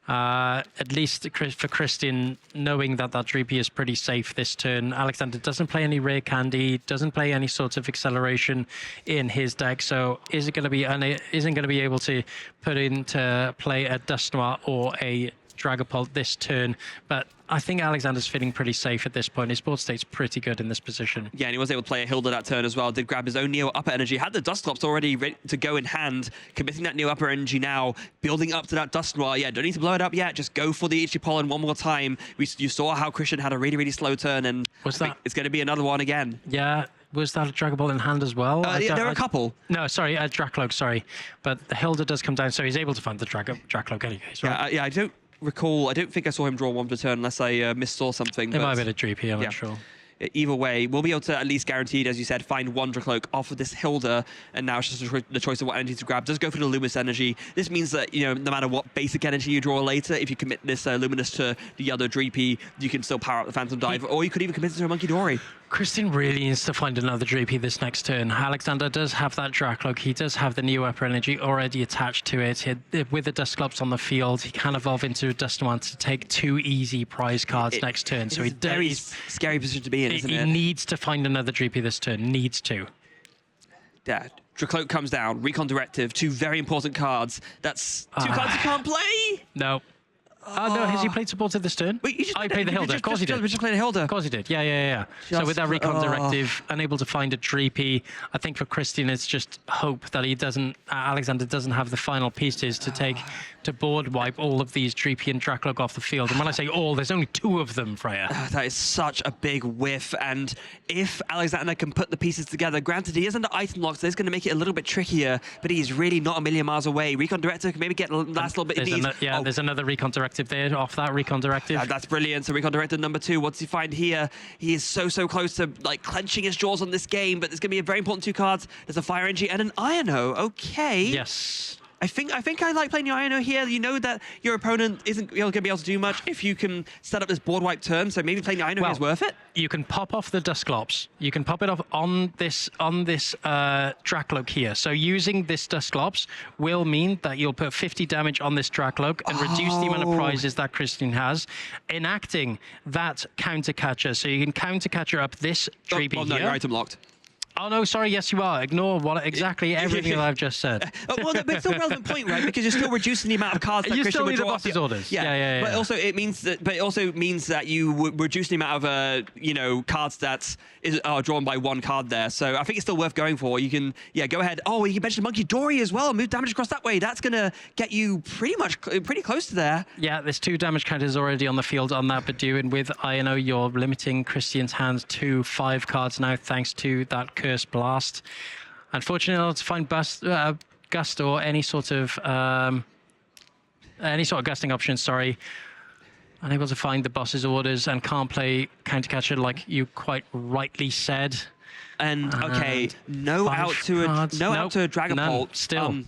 At least for Christian, knowing that Dreepy is pretty safe this turn. Alexander doesn't play any rare candy, doesn't play any sort of acceleration in his deck, so isn't going to be able to put into play a Dusknoir or a Dragapult this turn, but I think Alexander's feeling pretty safe at this point. His board state's pretty good in this position. Yeah, and he was able to play a Hilda that turn as well. Did grab his own Neo Upper Energy. Had the Dusclops already ready to go in hand. Committing that Neo Upper Energy now. Building up to that Dusknoir. Yeah, don't need to blow it up yet. Just go for the Itchy Pollen one more time. You saw how Christian had a really, really slow turn, and it's going to be another one again. Yeah. Was that a Dragapult in hand as well? Yeah, there are a couple. No, sorry, a Dracloak, sorry. But the Hilda does come down, so he's able to find the Dracloak anyways, right? Yeah, I don't recall. I don't think I saw him draw one per turn unless I missaw something. It might have been a Dreepy, I'm not sure. Either way, we'll be able to at least guaranteed, as you said, find one Dracloak off of this Hilda, and now it's just the choice of what energy to grab. Does go for the Luminous Energy. This means that, you know, no matter what basic energy you draw later, if you commit this Luminous to the other Dreepy, you can still power up the Phantom Dive, or you could even commit it to a Monkey Dory. Christian really needs to find another Dreepy this next turn. Alexander does have that Dracloak. He does have the Neo Upper Energy already attached to it. With the Dusclops on the field, he can evolve into a Dusknoir to take 2 easy prize cards next turn. So it's a very scary position to be in, isn't it? He needs to find another Dreepy this turn. Needs to. Yeah. Dracloak comes down. Recon Directive. 2 very important cards. That's 2 cards you can't play. No. No, has he played supported this turn? Wait, you just I played the Hilda. Of course he did. We just played a Hilda. Of course he did. Yeah. So with that recon directive, unable to find a Dreepy, I think for Christian it's just hope that he doesn't, Aleksander doesn't have the final pieces to board wipe all of these Dreepy and Draklog off the field. And when I say all, there's only 2 of them, Freya. That is such a big whiff. And if Aleksander can put the pieces together, granted he is under item lock, so it's going to make it a little bit trickier, but he's really not a million miles away. Recon directive can maybe get the last little bit. There's another recon directive there off that recon directive. That's brilliant. So recon directive number 2. What does he find here? He is so close to like clenching his jaws on this game, but there's going to be a very important 2 cards. There's a Fire Energy and an Iono. Okay. Yes. I think I like playing your Iono here. You know that your opponent isn't going to be able to do much if you can set up this board wipe turn. So maybe playing your Iono here is worth it. You can pop off the Dusclops. You can pop it off on this Draklog here. So using this Dusclops will mean that you'll put 50 damage on this Draklog and reduce the amount of prizes that Christian has, enacting that counter catcher. So you can counter catcher up this Dreepy no, here. you're item locked. Oh, no, sorry. Yes, you are. Ignore exactly everything that I've just said. Well, but it's still a relevant point, right? Because you're still reducing the amount of cards that you Christian still would need the draw. boss's orders. Yeah. But also it means that you would reduce the amount of cards that are drawn by 1 card there. So I think it's still worth going for. You can go ahead. Oh, you can mention Monkey Dory as well. Move damage across that way. That's gonna get you pretty close to there. Yeah, there's 2 damage counters already on the field on that Badu, and with Iono, you're limiting Christian's hands to 5 cards now, thanks to that Curse Blast. Unfortunately, not to find Gust or any sort of gusting option. Sorry, unable to find the boss's orders and can't play counter catcher like you quite rightly said. And okay, no out to a Dragapult. Still.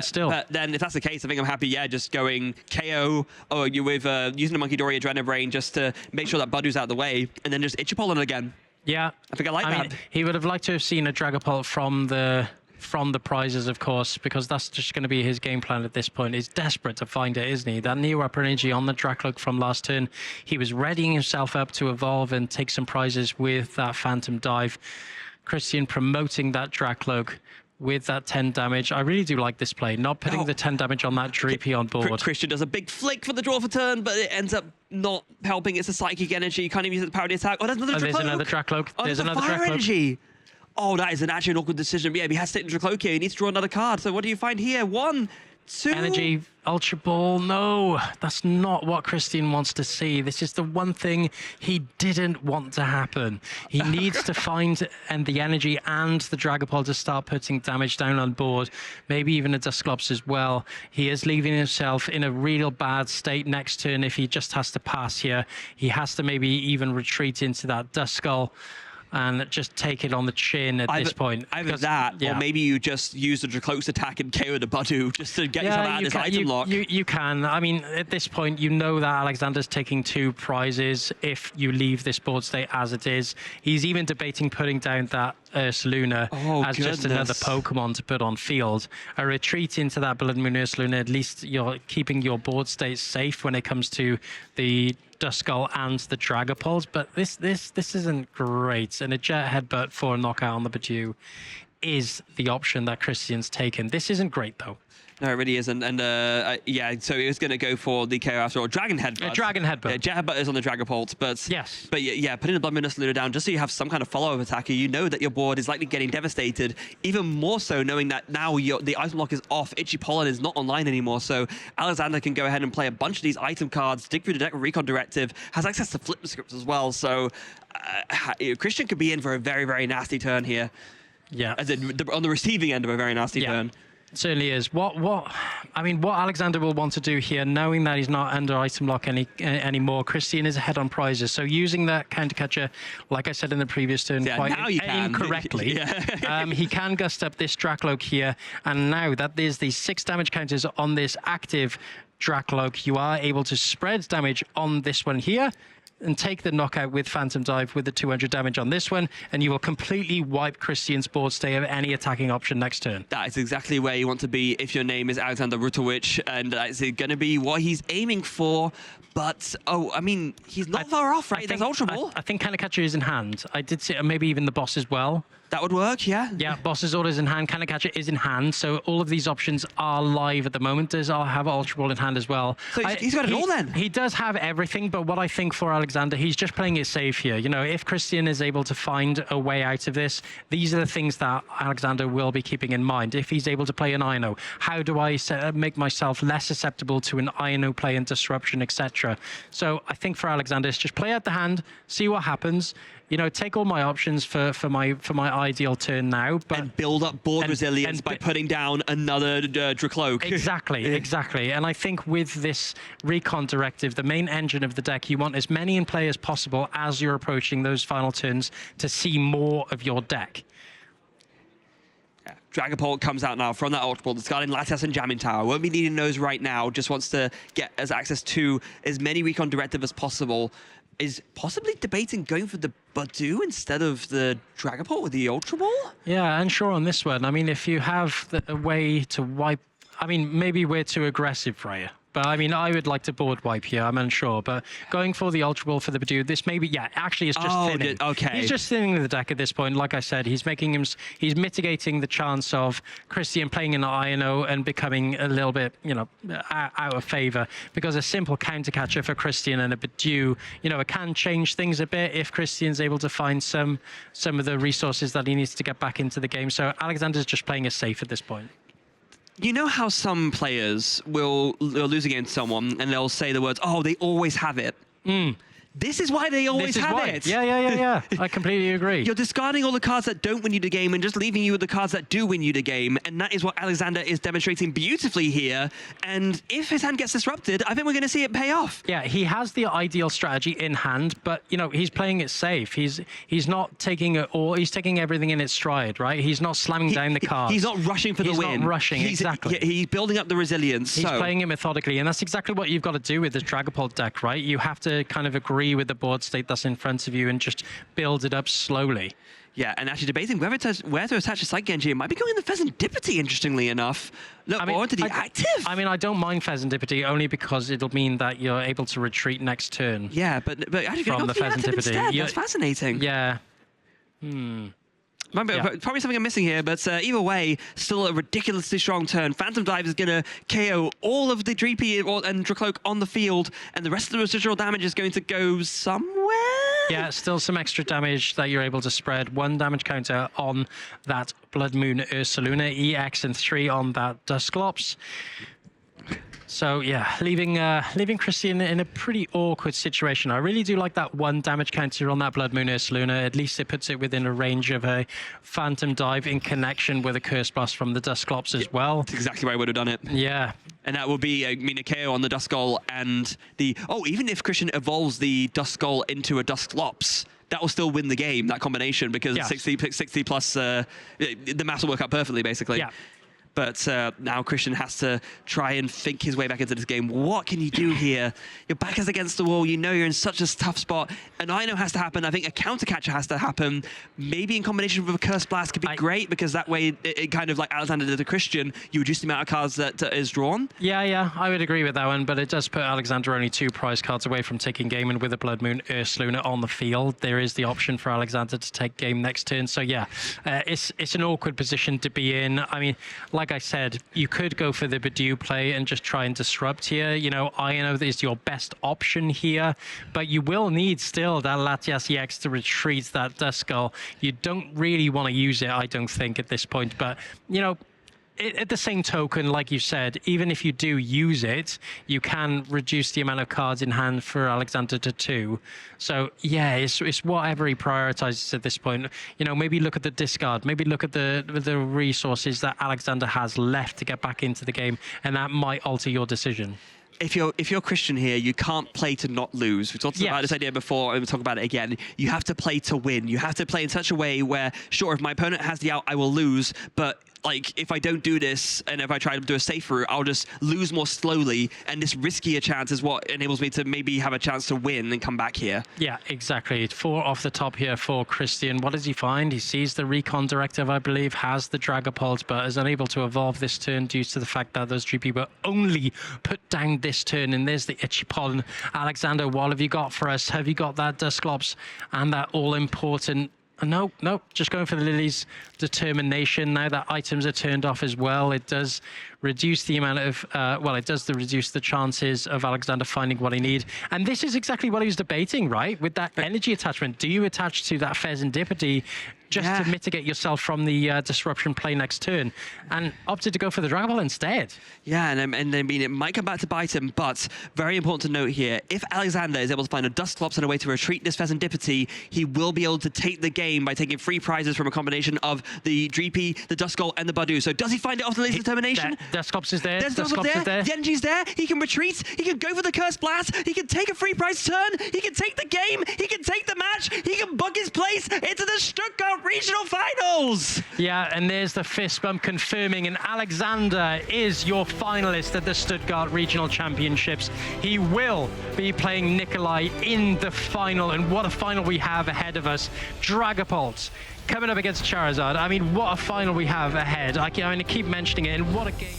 Still. But then if that's the case, I think I'm happy, just going KO or with using the Monkey Dory Adrenaline Brain just to make sure that Badu's out of the way, and then just Ichipollen again. Yeah. I think I like that. Mean, he would have liked to have seen a Dragapult from the prizes, of course, because that's just going to be his game plan at this point. He's desperate to find it, isn't he? That new upper energy on the Draklog from last turn, he was readying himself up to evolve and take some prizes with that Phantom Dive. Christian promoting that Draklog with that 10 damage. I really do like this play, not putting the 10 damage on that Dreepy on board. Christian does a big flick for the draw for turn, but it ends up not helping. It's a psychic energy. You can't even use it to power the attack. Oh, there's another Dracloak. There's another Dracloak. There's another fire Dracloak. Energy. Oh, that is actually an awkward decision. But yeah, he has to take the Dracloak here. He needs to draw another card. So what do you find here? 1, 2... Energy, Ultra Ball. No, that's not what Christian wants to see. This is the one thing he didn't want to happen. He needs to find the energy and the Dragapult to start putting damage down on board. Maybe even a Dusclops as well. He is leaving himself in a real bad state next turn if he just has to pass here. He has to maybe even retreat into that Duskull and just take it on the chin at this point. Either that, or maybe you just use the Dracloak's attack and KO the Badu just to get yourself out of this item lock. You can. I mean, at this point, you know that Aleksander's taking 2 prizes if you leave this board state as it is. He's even debating putting down that Ursaluna as just another Pokemon to put on field. A retreat into that Blood Moon Ursaluna, at least you're keeping your board state safe when it comes to the Duskull and the Dragapult, but this isn't great. And a Jet Headbutt for a knockout on the Badu is the option that Christian's taken. This isn't great, though. No, it really isn't. And so he was going to go for the KO after all. Dragon Headbutt. Dragon Headbutt. Yeah, Jet Headbutt is on the Dragapult, but yes. But putting the Blood Moon Ursaluna down just so you have some kind of follow-up attacker, you know that your board is likely getting devastated. Even more so knowing that now the item lock is off. Ichipollen is not online anymore, so Aleksander can go ahead and play a bunch of these item cards, dig through the deck with Recon Directive, has access to flip the scripts as well. So Christian could be in for a very, very nasty turn here. Yeah. As in, on the receiving end of a very nasty turn. Certainly is. What Aleksander will want to do here, knowing that he's not under item lock anymore, Christian is ahead on prizes. So using that counter catcher, like I said in the previous turn, quite incorrectly, he can gust up this Dracloak here. And now that there's these 6 damage counters on this active Dracloak, you are able to spread damage on this one here. and take the knockout with Phantom Dive with the 200 damage on this one, and you will completely wipe Christian's board state of any attacking option next turn. That is exactly where you want to be if your name is Aleksander Rutowicz, and that's going to be what he's aiming for. But, oh, I mean, he's not far off, right? There's Ultra Ball. I think Kanakacha is in hand. I did see, maybe even the boss as well. That would work, yeah. Yeah, boss's orders in hand, Kanakacha is in hand, so all of these options are live at the moment. Does have Ultra Ball in hand as well. So he's got it all then. He does have everything, but what I think for Aleksander, he's just playing it safe here. You know, if Christian is able to find a way out of this, these are the things that Aleksander will be keeping in mind. If he's able to play an INO, how do I make myself less susceptible to an INO play and disruption, etc. So I think for Aleksander, it's just play out the hand, see what happens. You know, take all my options for my ideal turn now, but and build up board resilience by putting down another Dracloak. Exactly. And I think with this recon directive, the main engine of the deck, you want as many in play as possible as you're approaching those final turns to see more of your deck. Dragapult comes out now from that Ultra Ball, discarding Latias and Jamming Tower. Won't be needing those right now, just wants to get as access to as many recon directive as possible. Is possibly debating going for the Badoo instead of the Dragapult with the Ultra Ball? Yeah, unsure on this one. I mean, if you have a way to wipe... I mean, maybe we're too aggressive, Freya. But I mean, I would like to board wipe here. I'm unsure. But going for the Ultra Ball for the Badoo, this maybe, yeah, actually it's just thinning. Okay. He's just thinning the deck at this point. Like I said, he's mitigating the chance of Christian playing an INO and becoming a little bit, you know, out of favor. Because a simple counter catcher for Christian and a Badoo, you know, it can change things a bit if Christian's able to find some of the resources that he needs to get back into the game. So Aleksander's just playing it safe at this point. You know how some players will lose against someone and they'll say the words, oh, they always have it. This is why they always have it. Yeah. I completely agree. You're discarding all the cards that don't win you the game and just leaving you with the cards that do win you the game. And that is what Aleksander is demonstrating beautifully here. And if his hand gets disrupted, I think we're going to see it pay off. Yeah, he has the ideal strategy in hand, but, you know, he's playing it safe. He's not taking it all. He's taking everything in its stride, right? He's not slamming down the cards. He's not rushing for the win. He's not rushing, exactly. He's building up the resilience. He's playing it methodically, and that's exactly what you've got to do with this Dragapult deck, right? You have to kind of agree with the board state that's in front of you and just build it up slowly. Yeah, and actually debating where to attach a Psych Genji. It might be going in the Pheasantipity, interestingly enough. Look, or to the active. I mean, I don't mind Pheasantipity only because it'll mean that you're able to retreat next turn. Yeah, but actually from the Pheasantipity. That's fascinating. Yeah. Probably something I'm missing here, but either way, still a ridiculously strong turn. Phantom Dive is going to KO all of the Dreepy and Dracloak on the field, and the rest of the residual damage is going to go somewhere? Yeah, still some extra damage that you're able to spread. 1 damage counter on that Blood Moon Ursaluna, EX, and 3 on that Dusclops. So yeah, leaving Christian in a pretty awkward situation. I really do like that 1 damage counter on that Blood Moon Ursaluna. At least it puts it within a range of a Phantom Dive in connection with a Curse Blast from the Dusclops as well. That's exactly why I would have done it. Yeah. And that would be, I mean, a KO on the Duskull and the... Oh, even if Christian evolves the Duskull into a Dusclops, that will still win the game, that combination, because 60 plus, the math will work out perfectly, basically. Yeah. But now Christian has to try and think his way back into this game. What can you do here? Your back is against the wall. You know you're in such a tough spot. An INO has to happen. I think a counter catcher has to happen. Maybe in combination with a Curse Blast could be great, because that way it kind of like Aleksander did to Christian, you reduce the amount of cards that is drawn. Yeah, I would agree with that one, but it does put Aleksander only 2 prize cards away from taking game, and with a Blood Moon Ursaluna on the field, there is the option for Aleksander to take game next turn. So yeah, it's an awkward position to be in. I mean, like I said, you could go for the Badoo play and just try and disrupt here. You know, INO is your best option here, but you will need still that Latias EX to retreat that Duskull. You don't really want to use it, I don't think, at this point, but, you know, at the same token, like you said, even if you do use it, you can reduce the amount of cards in hand for Aleksander to 2. So yeah, it's whatever he prioritizes at this point. You know, maybe look at the discard, maybe look at the resources that Aleksander has left to get back into the game, and that might alter your decision. If you're Christian here, you can't play to not lose. We've talked about this idea before, and we'll talk about it again. You have to play to win. You have to play in such a way where, sure, if my opponent has the out, I will lose, but like, if I don't do this, and if I try to do a safe route, I'll just lose more slowly, and this riskier chance is what enables me to maybe have a chance to win and come back here. Yeah, exactly. 4 off the top here for Christian. What does he find? He sees the Recon Directive, I believe, has the Dragapult, but is unable to evolve this turn due to the fact that those GP were only put down this turn. And there's the Itchy Pollen. Alexander, what have you got for us? Have you got that Dusclops and that all-important... No, just going for the Lily's determination. Now that items are turned off as well, it does reduce the amount of, reduce the chances of Alexander finding what he needs. And this is exactly what he was debating, right? With that energy attachment, do you attach to that Pheasantipity just to mitigate yourself from the disruption play next turn, and opted to go for the Dragon Ball instead? Yeah, and I mean, it might come back to bite him, but very important to note here, if Alexander is able to find a Dusclops and a way to retreat this Pheasantipity, he will be able to take the game by taking free prizes from a combination of the Dreepy, the Duskull, and the Badu. So does he find it off the Laser Determination? Dusclops is there. Dusclops is there. The energy's there. He can retreat. He can go for the Curse Blast. He can take a free prize turn. He can take the game. He can take the match. He can bug his place into the Stuttgart Regional Finals. Yeah, and there's the fist bump confirming, and Alexander is your finalist at the Stuttgart Regional Championships. He will be playing Nikolai in the final, and what a final we have ahead of us. Dragapult coming up against Charizard. I mean, what a final we have ahead. I keep mentioning it, and what a game.